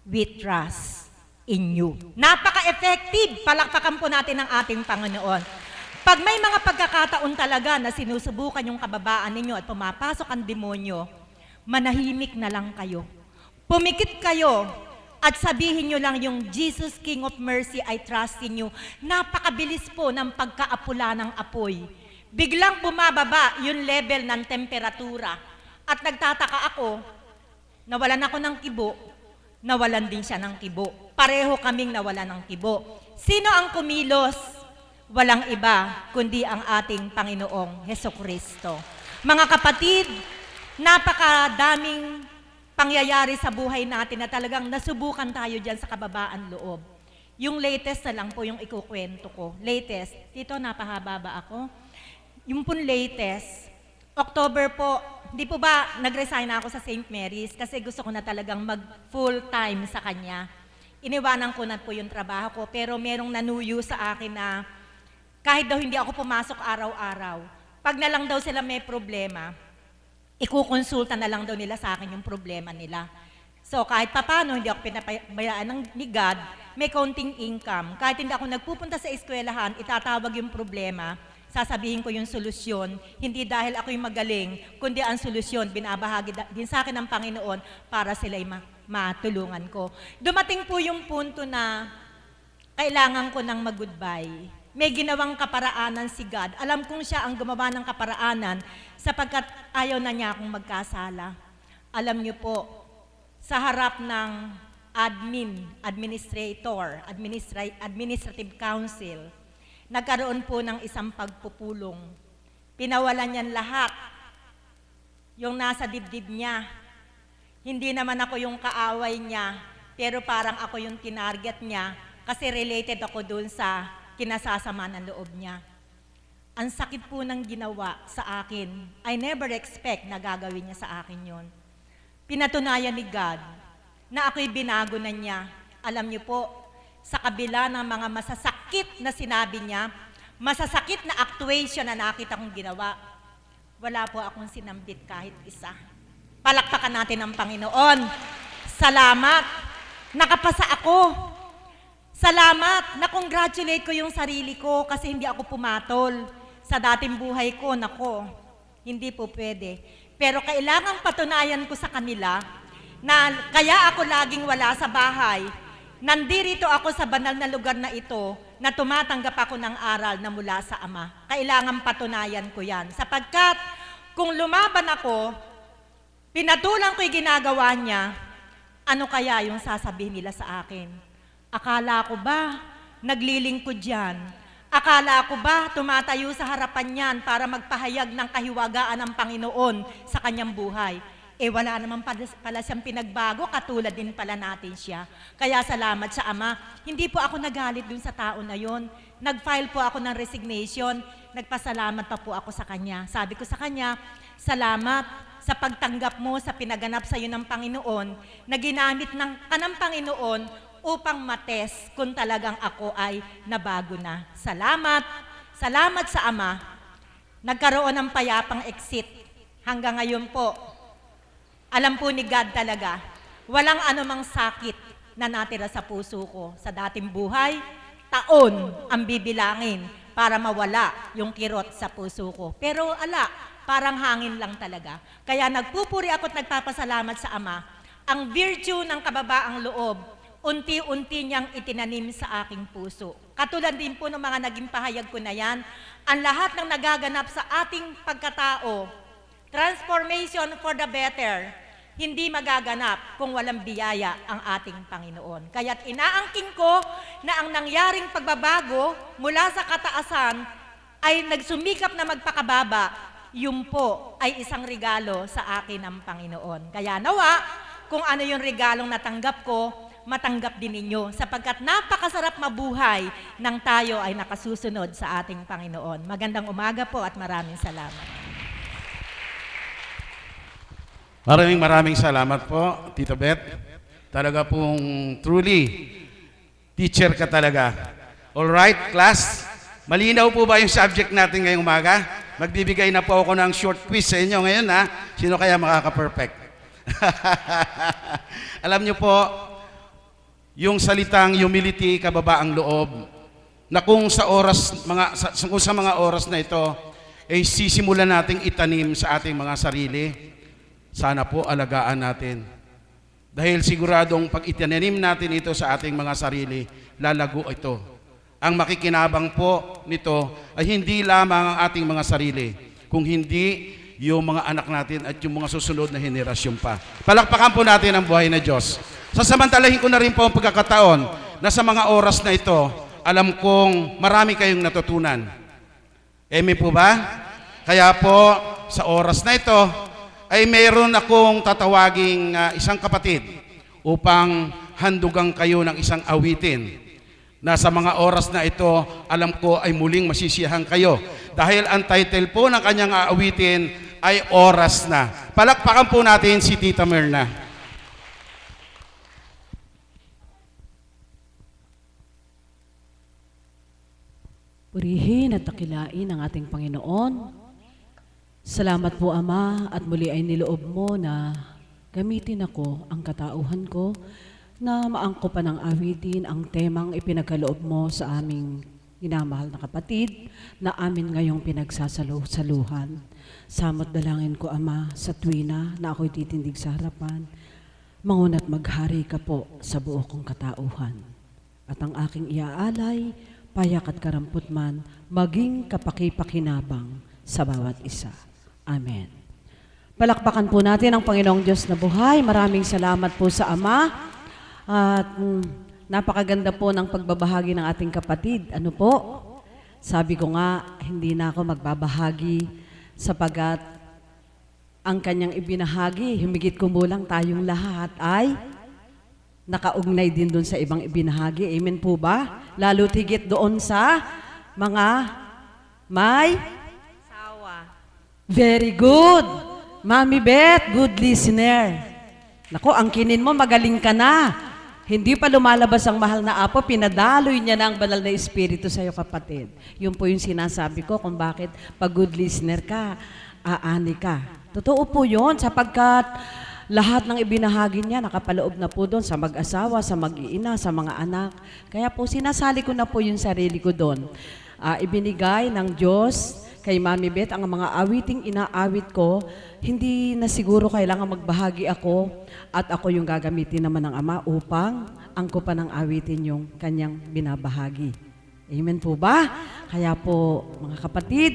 we trust in you. Napaka-effective! Palakpakan po natin ang ating Panginoon. Pag may mga pagkakataon talaga na sinusubukan yung kababaan ninyo at pumapasok ang demonyo, manahimik na lang kayo. Pumikit kayo at sabihin nyo lang yung Jesus, King of Mercy, I trust in you. Napakabilis po ng pagkaapula ng apoy. Biglang bumababa yung level ng temperatura. At nagtataka ako, nawalan ako ng kibo, nawalan din siya ng kibo. Pareho kaming nawalan ng kibo. Sino ang kumilos? Walang iba, kundi ang ating Panginoong Hesukristo. Mga kapatid, napakadaming pangyayari sa buhay natin na talagang nasubukan tayo dyan sa kababaan loob. Yung latest na lang po yung ikukwento ko. Latest, dito napahaba ba ako? Yung pong latest, October po, di po ba nag-resign ako sa St. Mary's kasi gusto ko na talagang mag-full time sa kanya. Iniwanan ko na po yung trabaho ko pero merong nanuyo sa akin na kahit daw hindi ako pumasok araw-araw, pag na lang daw sila may problema, ikukonsulta na lang daw nila sa akin yung problema nila. So kahit papano, hindi ako pinabayaan ni God, may counting income. Kahit hindi ako nagpupunta sa eskwelahan, itatawag yung problema, sasabihin ko yung solusyon, hindi dahil ako yung magaling, kundi ang solusyon, binabahagi din sa akin ng Panginoon para sila'y matulungan ko. Dumating po yung punto na kailangan ko ng mag-goodbye. May ginawang kaparaanan si God. Alam kong siya ang gumawa ng kaparaanan sapagkat ayaw na niya akong magkasala. Alam niyo po, sa harap ng administrative council, nagkaroon po ng isang pagpupulong. Pinawalan niyan lahat, yung nasa dibdib niya. Hindi naman ako yung kaaway niya, pero parang ako yung tinarget niya kasi related ako dun sa kinasasama ng loob niya. Ang sakit po ng ginawa sa akin. I never expect na gagawin niya sa akin yon. Pinatunayan ni God na ako'y binago na niya. Alam niyo po, sa kabila ng mga masasakit na sinabi niya, masasakit na actuation na nakita kong ginawa, wala po akong sinambit kahit isa. Palakpakan natin ang Panginoon. Salamat. Nakapasa ako. Salamat, na-congratulate ko yung sarili ko kasi hindi ako pumatol. Sa dating buhay ko, nako, hindi po pwede. Pero kailangang patunayan ko sa kanila na kaya ako laging wala sa bahay. Nandirito ako sa banal na lugar na ito na tumatanggap ako ng aral na mula sa Ama. Kailangang patunayan ko yan. Sapagkat kung lumaban ako, pinatulang ko yung ginagawa niya, ano kaya yung sasabihin nila sa akin? Akala ko ba naglilingkod yan? Akala ko ba tumatayo sa harapan niyan para magpahayag ng kahiwagaan ng Panginoon sa kanyang buhay? Eh wala naman pala siyang pinagbago, katulad din pala natin siya. Kaya salamat sa Ama. Hindi po ako nagalit dun sa tao na yon. Nag-file po ako ng resignation. Nagpasalamat pa po ako sa kanya. Sabi ko sa kanya, salamat sa pagtanggap mo sa pinaganap sa iyo ng Panginoon na ginamit ng Panginoon upang mates kung talagang ako ay nabago na. Salamat. Salamat sa Ama. Nagkaroon ng payapang exit. Hanggang ngayon po, alam po ni God talaga, walang anumang sakit na natira sa puso ko. Sa dating buhay, taon ang bibilangin para mawala yung kirot sa puso ko. Pero parang hangin lang talaga. Kaya nagpupuri ako at nagpapasalamat sa Ama. Ang virtue ng kababaang loob, unti-unti niyang itinanim sa aking puso. Katulad din po ng mga naging pahayag ko na yan, ang lahat ng nagaganap sa ating pagkatao, transformation for the better, hindi magaganap kung walang biyaya ang ating Panginoon. Kaya't inaangking ko na ang nangyaring pagbabago mula sa kataasan ay nagsumikap na magpakababa, yun po ay isang regalo sa akin ng Panginoon. Kaya nawa, kung ano yung regalong natanggap ko, matanggap din ninyo sapagkat napakasarap mabuhay nang tayo ay nakasusunod sa ating Panginoon. Magandang umaga po at maraming salamat. Maraming salamat po, Tita Beth. Talaga pong truly, teacher ka talaga. Alright, class? Malinaw po ba yung subject natin ngayong umaga? Magbibigay na po ako ng short quiz sa inyo ngayon, ha? Sino kaya makaka-perfect? Alam niyo po, yung salitang humility, kababaang loob, na kung sa mga oras na ito, ay sisimulan nating itanim sa ating mga sarili, sana po alagaan natin. Dahil siguradong pag itinanim natin ito sa ating mga sarili, lalago ito. Ang makikinabang po nito ay hindi lamang ang ating mga sarili, kung hindi yung mga anak natin at yung mga susunod na henerasyon pa. Palakpakan po natin ang buhay na Diyos. Sasamantalahin ko na rin po ang pagkakataon na sa mga oras na ito, alam kong marami kayong natutunan. Amen po ba? Kaya po, sa oras na ito, ay mayroon akong tatawaging isang kapatid upang handugang kayo ng isang awitin na sa mga oras na ito, alam ko ay muling masisiyahan kayo. Dahil ang title po ng kanyang aawitin ay Oras Na. Palakpakan po natin si Tita Myrna. Purihin at takilain ang ating Panginoon. Salamat po, Ama, at muli ay niloob mo na gamitin ako, ang katauhan ko, na maangkopan ng awitin ang temang ipinagkaloob mo sa aming minamahal na kapatid na amin ngayong pinagsasaluhan. Samot dalangin ko, Ama, sa tuwina na ako'y titindig sa harapan, manguna't maghari ka po sa buo kong katauhan. At ang aking iaalay, payak at karampot man, maging kapakipakinabang sa bawat isa. Amen. Palakpakan po natin ang Panginoong Diyos na buhay. Maraming salamat po sa Ama. At napakaganda po ng pagbabahagi ng ating kapatid. Ano po? Sabi ko nga, hindi na ako magbabahagi sapagat ang kanyang ibinahagi, humigit kumulang tayong lahat ay nakaugnay din doon sa ibang ibinahagi. Amen po ba? Lalo tigit doon sa mga may Sawa. very good. Mami Beth, good listener. Nako, ang kinin mo, magaling ka na. Hindi pa lumalabas ang mahal na apo, pinadaloy niya na ang banal na espiritu sa iyo, kapatid. Yun po yung sinasabi ko kung bakit pag good listener ka, aani ka. Totoo po yun, sapagkat lahat ng ibinahagi niya, nakapaloob na po doon sa mag-asawa, sa mag-iina, sa mga anak. Kaya po, sinasali ko na po yung sarili ko doon. Ibinigay ng Diyos kay Mami Beth ang mga awiting inaawit ko, hindi na siguro kailangan magbahagi ako at ako yung gagamitin naman ng Ama upang angkopan ng awitin yung kanyang binabahagi. Amen po ba? Kaya po, mga kapatid,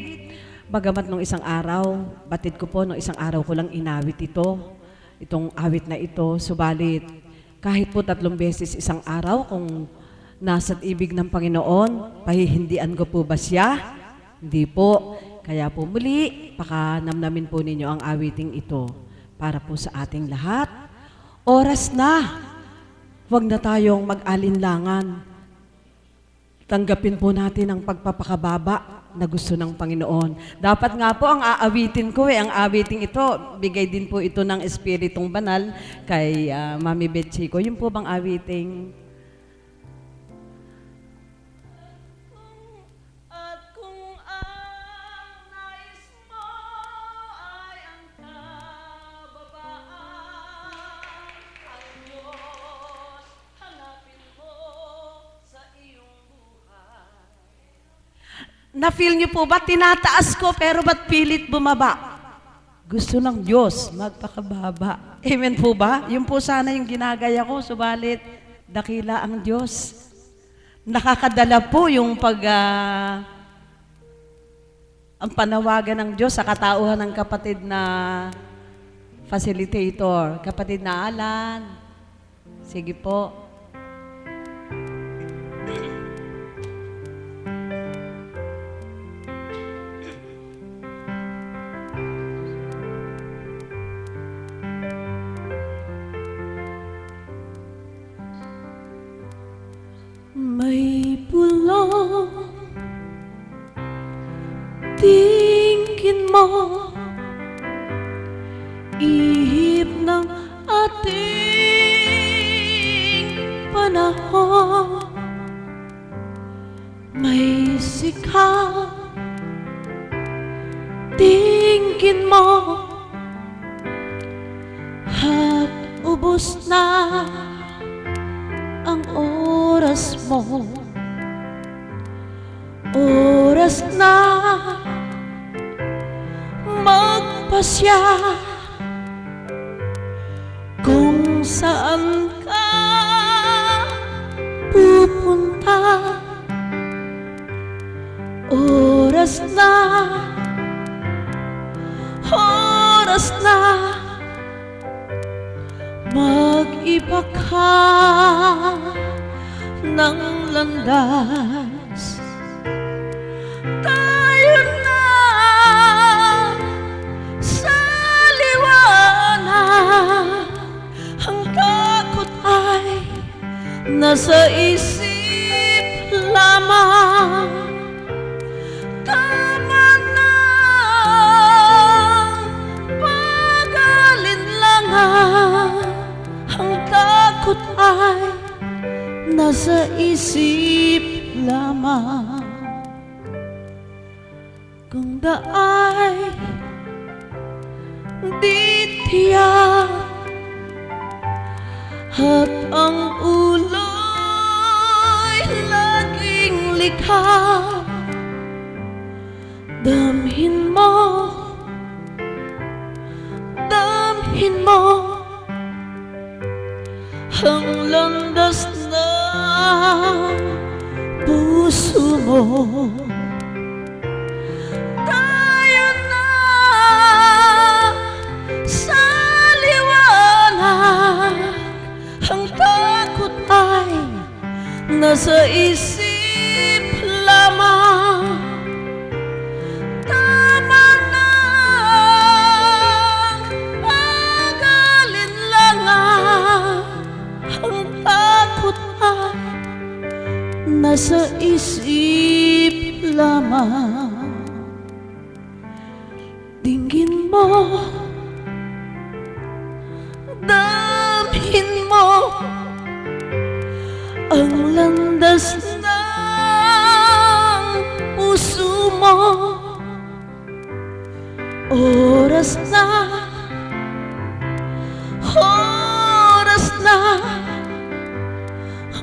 bagamat nung isang araw, batid ko po, nung isang araw ko lang inawit itong awit na ito, subalit kahit po 3 beses isang araw, kung nasa't ibig ng Panginoon, pahihindian ko po ba siya? Hindi po. Kaya po muli, pakanamnamin po ninyo ang awiting ito para po sa ating lahat. Oras na. Huwag na tayong mag-alinlangan. Tanggapin po natin ang pagpapakababa na gusto ng Panginoon. Dapat nga po ang aawitin ko ang awiting ito, bigay din po ito ng Espiritong Banal kay Mami Beth Chico. Yun po bang awiting? Na-feel niyo po ba? Tinataas ko pero ba't pilit bumaba? Gusto ng Diyos magpakababa. Amen po ba? Yun po sana yung ginagaya ko, subalit dakila ang Diyos. Nakakadala po yung ang panawagan ng Diyos sa katauhan ng kapatid na facilitator. Kapatid na Alan. Sige po. May bulong tingin mo, ihip ng ating panahon. May sikap tingin mo, at ubos na ang oras mo. Oras na magpasya kung saan ka pupunta. Oras na mag-iba ka ng landas. Tayo na sa liwanag. Ang takot ay nasa isip lamang. Tama na pag-alinlangan. Ang takot ay nasa isip lamang. Kung daay di tiyak at ang ulay laging likha. Damhin mo ang landas na puso mo. Tayo na sa liwanag, ang takot ay nasa isip lamang. Tama na ang pag-alinlangan, ang takot ay nasa isip lamang. Dinggin mo, damhin mo ang landas ng puso mo. Oras na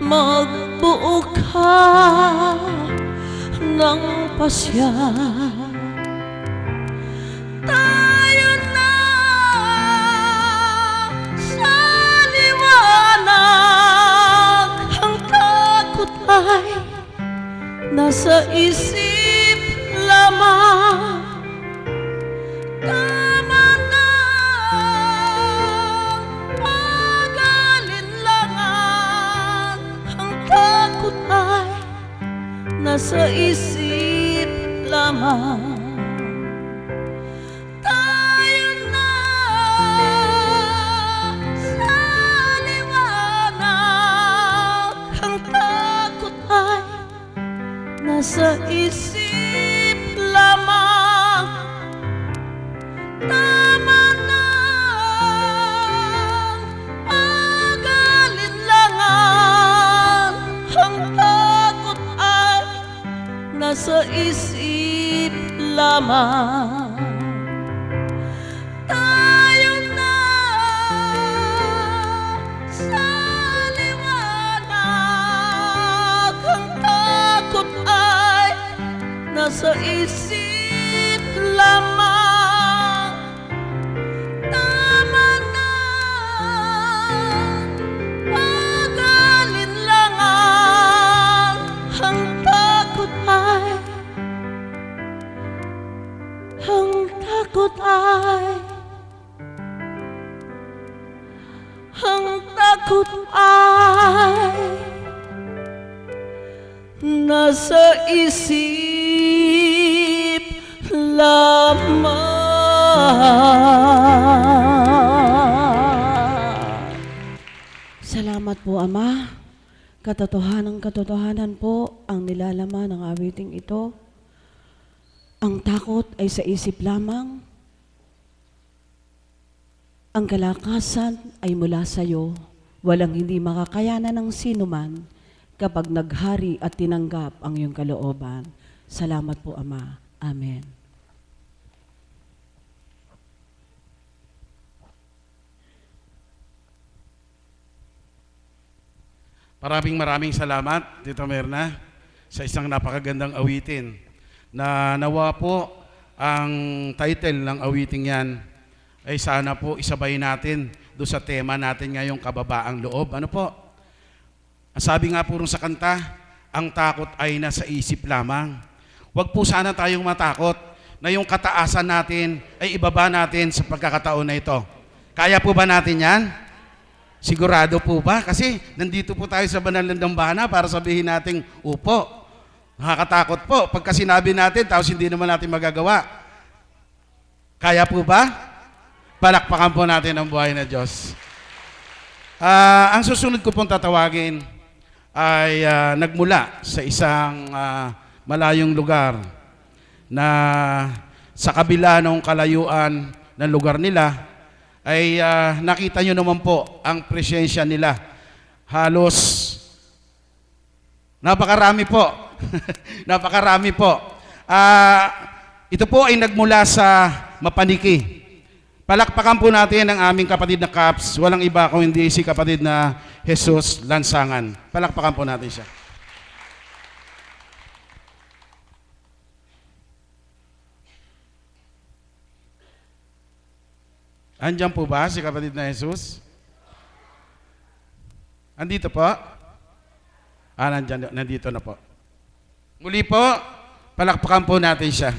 magbuo ka ng pasya. Tayo na sa liwanag, ang takot ay nasa isip lamang. Tama na ang pag-alinlangan, ang takot ay nasa isip lamang. Tayo na sa liwanag, ang takot ay nasa isip lamang. Tama na ang alinlangan, ang takot ay nasa isip lamang. Tayo na sa liwanag, ang takot ay nasa isip lamang. Tama na pag-alinlangan, ang takot ay nasa isip lamang. Salamat po, Ama. Katotohanan po ang nilalaman ng awiting ito. Ang takot ay sa isip lamang. Ang kalakasan ay mula sa iyo. Walang hindi makakayanan ng sinuman kapag naghari at tinanggap ang iyong kalooban. Salamat po, Ama. Amen. Maraming salamat, Tito Merna, sa isang napakagandang awitin na nawa po ang title ng awiting yan ay sana po isabay natin doon sa tema natin ngayong kababaang loob. Ano po? Ang sabi nga po rin sa kanta, ang takot ay nasa isip lamang. Huwag po sana tayong matakot na yung kataasan natin ay ibaba natin sa pagkakataon na ito. Kaya po ba natin yan? Sigurado po ba? Kasi nandito po tayo sa banal ng dambana para sabihin nating upo. Nakakatakot po pagka sinabi natin tapos hindi naman natin magagawa. Kaya po ba? Palakpakan po natin ang buhay na Diyos. Ang susunod ko pong tatawagin ay nagmula sa isang malayong lugar na sa kabila ng kalayuan ng lugar nila ay nakita nyo naman po ang presensya nila. Halos napakarami po. Napakarami po. Ito po ay nagmula sa Mapaniki. Palakpakan po natin ang aming kapatid na Caps. Walang iba kung hindi si kapatid na Jesus Lansangan. Palakpakan po natin siya. Andiyan po ba si kapatid na Jesus? Andito po? Nandito na po. Muli po, palakpakan po natin siya.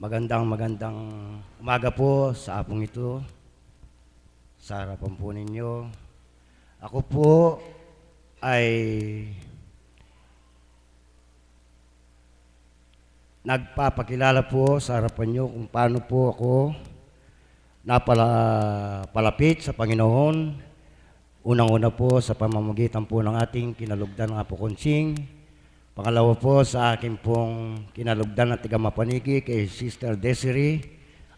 Magandang umaga po sa apong ito, sa harapan po ninyo. Ako po ay nagpapakilala po sa harapan nyo kung paano po ako napalapit sa Panginoon. Unang-una po sa pamamagitan po ng ating kinalugdan ng Apo Konsing. Pangalawa po sa akin pong kinalugdan at tigamapaniki kay Sister Desiree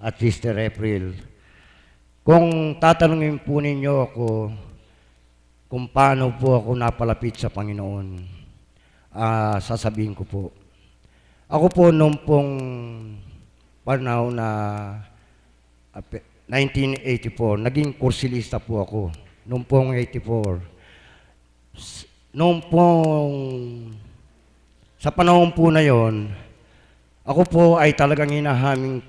at Sister April. Kung tatanungin po ninyo ako kung paano po ako napalapit sa Panginoon, sasabihin ko po. Ako po noong pong panahon na 1984, naging kursilista po ako. Noong pong 84. Noong pong sa panahon po na yon, ako po ay talagang inaamin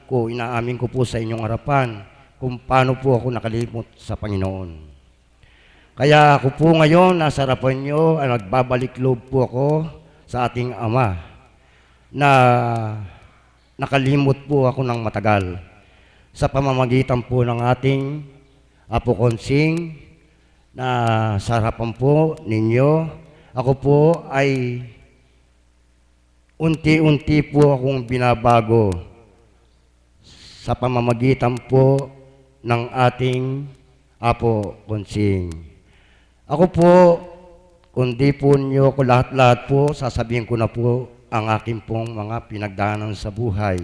ko po sa inyong harapan kung paano po ako nakalimot sa Panginoon. Kaya ako po ngayon, nasa harapan nyo, ay nagbabalik loob po ako sa ating Ama na nakalimot po ako ng matagal sa pamamagitan po ng ating Apo Konsing na sa harapan po ninyo, ako po ay unti-unti po akong binabago sa pamamagitan po ng ating Apo Konsing. Ako po, kundi po nyo ko lahat-lahat po, sasabihin ko na po ang aking pong mga pinagdaanan sa buhay.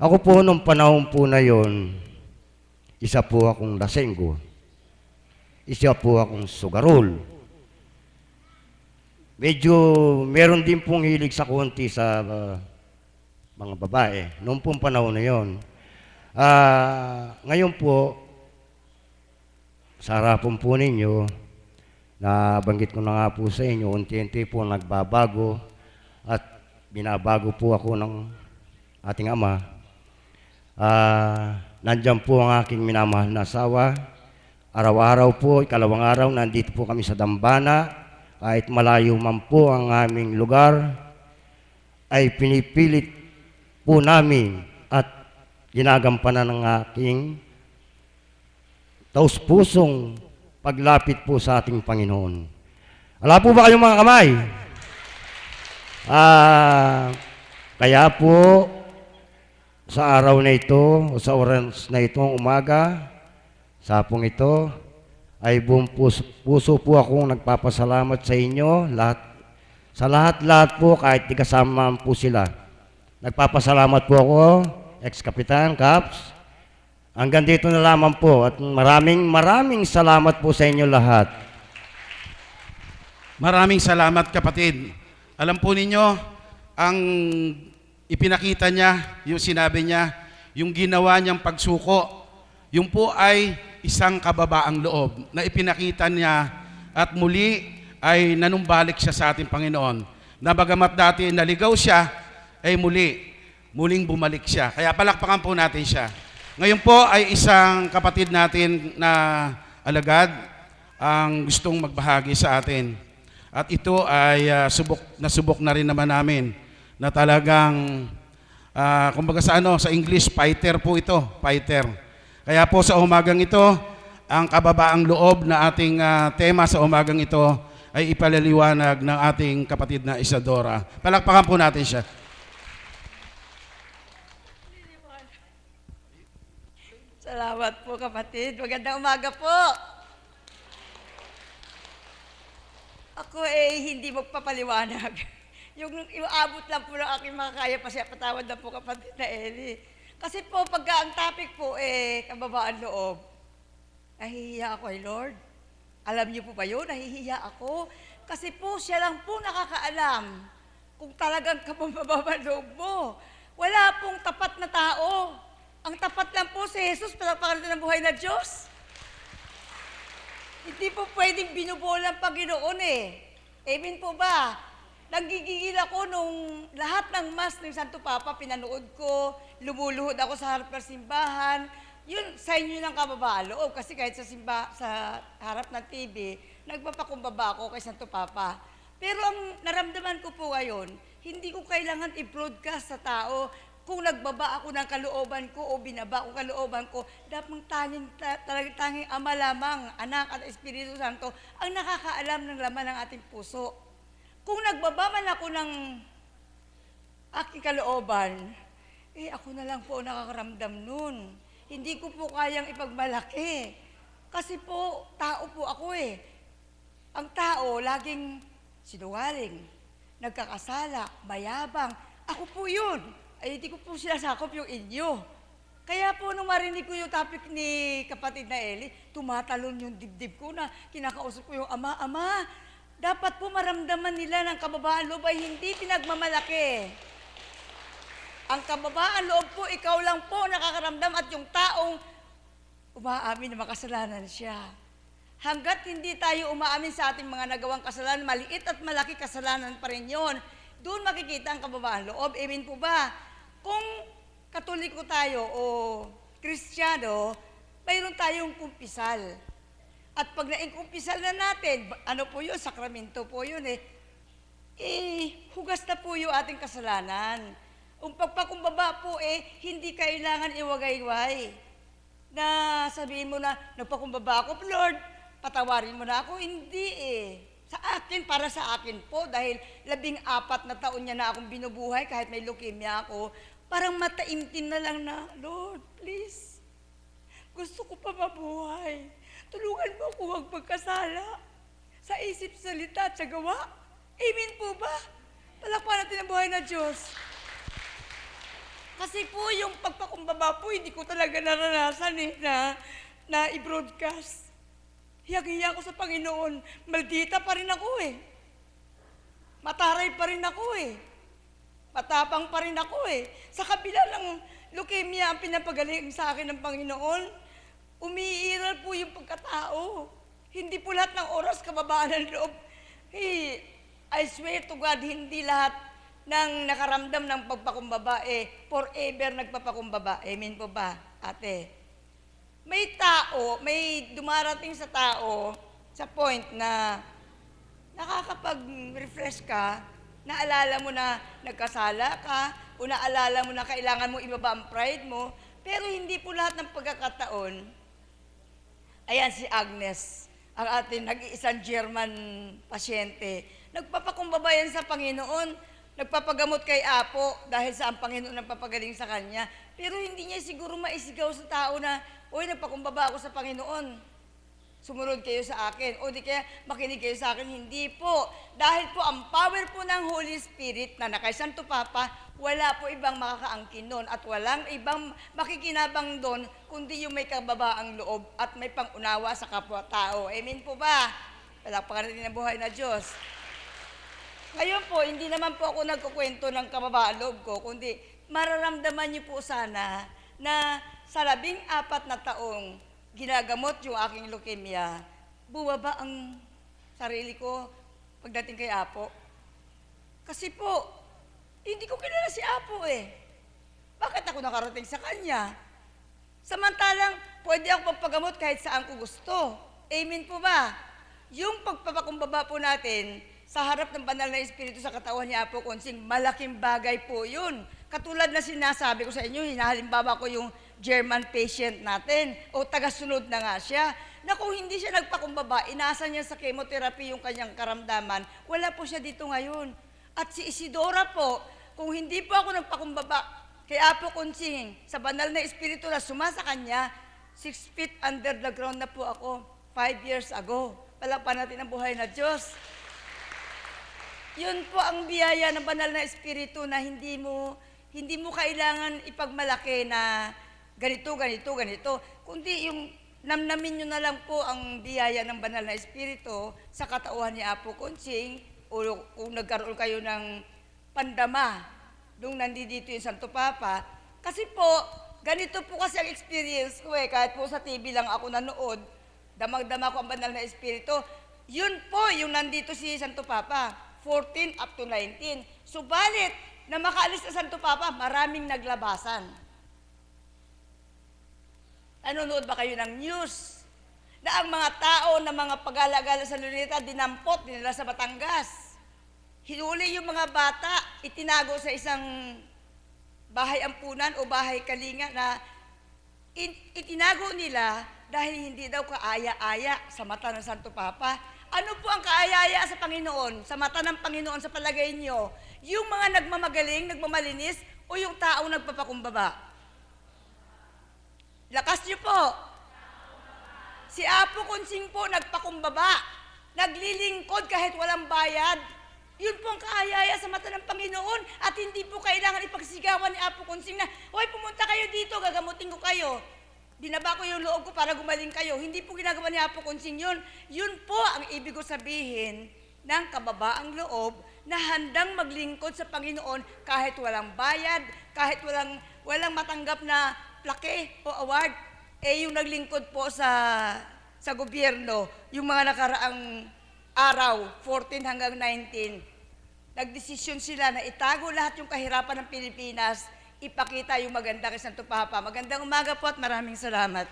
Ako po, nung panahon po na yon, isa po akong lasenggo, isa po akong sugarol. Medyo meron din pong hilig sa konti sa mga babae. Noong pong panahon na yon. Ngayon po, sa harapan po ninyo, nabanggit ko na nga po sa inyo, unti-unti po nagbabago at binabago po ako ng ating Ama. Nandiyan po ang aking minamahal na asawa. Araw-araw po, ikalawang araw, nandito po kami sa Dambana. Kahit malayo man po ang aming lugar, ay pinipilit po namin at ginagampanan ng aking taus-pusong paglapit po sa ating Panginoon. Wala po ba kayong mga kamay? Kaya po, sa araw na ito, o sa oras na ito, umaga, sa hapong ito, ay buong puso po akong nagpapasalamat sa inyo, sa lahat-lahat po, kahit di kasama po sila. Nagpapasalamat po ako, ex-kapitan, Caps. Hanggang dito na lamang po at maraming salamat po sa inyo lahat. Maraming salamat kapatid. Alam po ninyo, ang ipinakita niya, yung sinabi niya, yung ginawa niyang pagsuko, yung po ay isang kababaang loob na ipinakita niya at muli ay nanumbalik siya sa ating Panginoon. Na bagamat dati naligaw siya, ay muling bumalik siya. Kaya palakpakan po natin siya. Ngayon po ay isang kapatid natin na alagad ang gustong magbahagi sa atin. At ito ay subok na rin naman namin na talagang, kumbaga sa English, fighter po ito, fighter. Kaya po sa umagang ito, ang kababaang loob na ating tema sa umagang ito ay ipaliliwanag ng ating kapatid na Isadora. Palakpakan po natin siya. Salamat po kapatid. Magandang umaga po. Ako hindi magpapaliwanag. Yung iabot lang po ng aking mga kaya, patawad na po kapatid na Eli. Kasi po, pagka ang topic po kababaan loob, nahihiya ako Lord. Alam niyo po ba yun? Nahihiya ako. Kasi po, siya lang po nakakaalam kung talagang kabababa loob mo. Wala pong tapat na tao. Ang tapat lang po si Jesus, palapakan ng buhay na Diyos. Hindi po pwedeng binubola ang Panginoon eh. Amen po ba? Nanggigigil ako nung lahat ng Mass ng Santo Papa, pinanood ko, lumuluhod ako sa harap ng simbahan. Yun, sa inyo ng kababaan loob. Kasi kahit sa harap ng TV, nagpapakumbaba ako kay Santo Papa. Pero ang naramdaman ko po ngayon, hindi ko kailangan i-broadcast sa tao kung nagbaba ako ng kalooban ko o binaba ko kalooban ko. Dapat tanging Ama lamang, Anak at Espiritu Santo ang nakakaalam ng laman ng ating puso. Kung nagbaba man ako ng aking kalooban, ako na lang po nakakaramdam nun. Hindi ko po kayang ipagmalaki. Kasi po, tao po ako eh. Ang tao, laging sinungaling, nagkakasala, mayabang. Ako po yun. Ay, hindi ko po sinasakop yung inyo. Kaya po, nung marinig ko yung topic ni kapatid na Eli, tumatalon yung dibdib ko na kinakausap ko yung Ama, dapat po maramdaman nila ng kababaan loob ay hindi pinagmamalaki. Ang kababaan loob po, ikaw lang po nakakaramdam at yung taong umaamin na makasalanan siya. Hanggat hindi tayo umaamin sa ating mga nagawang kasalanan, maliit at malaki kasalanan pa rin yun. Doon makikita ang kababaan loob. Amen po ba? Kung Katoliko tayo o Kristiyano, mayroon tayong kumpisal. At pag naingkumpisal na natin, ano po yun? Sakramento po yun eh. Hugas na po yung ating kasalanan. Ang pagpakumbaba po hindi kailangan iwagayway. Na sabihin mo na, nagpakumbaba ako, Lord, patawarin mo na ako. Hindi Sa akin, para sa akin po, dahil 14 na taon niya na akong binubuhay, kahit may leukemia ako, parang mataimtim na lang na, Lord, please, gusto ko pa mabuhay. Tulungan mo ako huwag magkasala sa isip, salita at sa gawa. Amen po ba? Palakpakan natin ang buhay na Diyos. Kasi po yung pagpakumbaba po, hindi ko talaga naranasan na i-broadcast. Hiyag-hiya ako sa Panginoon. Maldita pa rin ako Mataray pa rin ako Matapang pa rin ako Sa kabila ng leukemia ang pinapagaling sa akin ng Panginoon, umiiral po yung pagkatao. Hindi po lahat ng oras kababaan ng loob. I swear to God, hindi lahat ng nakaramdam ng pagpakumbaba forever nagpapakumbaba. Amen po ba, ate? May dumarating sa tao sa point na nakakapag-refresh ka, naalala mo na nagkasala ka, o naalala mo na kailangan mo ibaba ang pride mo, pero hindi po lahat ng pagkakataon. Ayan si Agnes, ang ating nag-iisang German pasyente. Nagpapakumbaba yan sa Panginoon, nagpapagamot kay Apo dahil sa ang Panginoon nagpapagaling sa kanya. Pero hindi niya siguro maisigaw sa tao na, uy, nagpakumbaba ako sa Panginoon, sumunod kayo sa akin. O di kaya makinig kayo sa akin. Hindi po. Dahil po ang power po ng Holy Spirit na nakay Santo Papa, wala po ibang makakaangkin doon at walang ibang makikinabang doon kundi yung may kababaang loob at may pangunawa sa kapwa-tao. Amen po ba? Palakpakan natin ang buhay na Diyos. Ngayon po, hindi naman po ako nagkukwento ng kababaang loob ko, kundi mararamdaman niyo po sana na sa 14 na taong ginagamot yung aking leukemia, bumaba ang sarili ko pagdating kay Apo. Kasi po, hindi ko kilala si Apo Bakit ako nakarating sa kanya? Samantalang, pwede ako magpagamot kahit saan ko gusto. Amen po ba? Yung pagpapakumbaba po natin sa harap ng banal na Espiritu sa katawan ni Apo Konsing, malaking bagay po yun. Katulad na sinasabi ko sa inyo, hinahalimbawa ko yung German patient natin, o tagasunod na nga siya, na kung hindi siya nagpakumbaba, inasa niya sa chemotherapy yung kanyang karamdaman, wala po siya dito ngayon. At si Isidora po, kung hindi po ako nagpakumbaba kay Apo Konsing, sa banal na Espiritu na sumasa kanya, 6 feet under the ground na po ako 5 years ago. Palakpakan natin ang buhay na Diyos. Yun po ang biyaya ng banal na Espiritu na hindi mo kailangan ipagmalaki na ganito, kundi yung namnamin nyo na lang po ang biyaya ng banal na espiritu sa katauhan ni Apo Konsing, o kung nagkaroon kayo ng pandama nung nandito yung Santo Papa. Kasi po, ganito po kasi ang experience ko kahit po sa TV lang ako nanood, damag-dama ko ang banal na espiritu. Yun po yung nandito si Santo Papa, 14 up to 19. Subalit, na makaalis sa Santo Papa, maraming naglabasan. Nanonood ba kayo ng news? Na ang mga tao na mga pag-alagala sa Luneta, dinampot, dinala sa Batangas. Hinuli yung mga bata, itinago sa isang bahay ampunan o bahay kalinga na itinago nila dahil hindi daw kaaya-aya sa mata ng Santo Papa. Ano po ang kaaya-aya sa Panginoon? Sa mata ng Panginoon sa palagay nyo? Yung mga nagmamagaling, nagmamalinis, o yung taong nagpapakumbaba? Lakas nyo po. Si Apo Konsing po nagpakumbaba. Naglilingkod kahit walang bayad. Yun po ang kaaya-aya sa mata ng Panginoon. At hindi po kailangan ipagsigawan ni Apo Konsing na, "Hoy, pumunta kayo dito, gagamutin ko kayo. Dinaba ko yung loob ko para gumaling kayo." Hindi po ginagawa ni Apo Konsing yun. Yun po ang ibig ko sabihin ng kababaang loob na handang maglingkod sa Panginoon kahit walang bayad, kahit walang matanggap na plaque o award. Yung naglingkod po sa gobyerno, yung mga nakaraang araw, 14 hanggang 19, nagdesisyon sila na itago lahat yung kahirapan ng Pilipinas, ipakita yung maganda kay Santo Papa. Magandang umaga po at maraming salamat.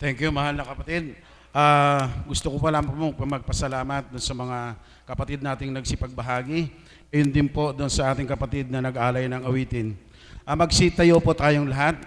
Thank you, mahal na kapatid. Gusto ko pala po magpasalamat doon sa mga kapatid nating nagsipagbahagi. Ayun din po doon sa ating kapatid na nag-alay ng awitin. Magsitayo po tayong lahat.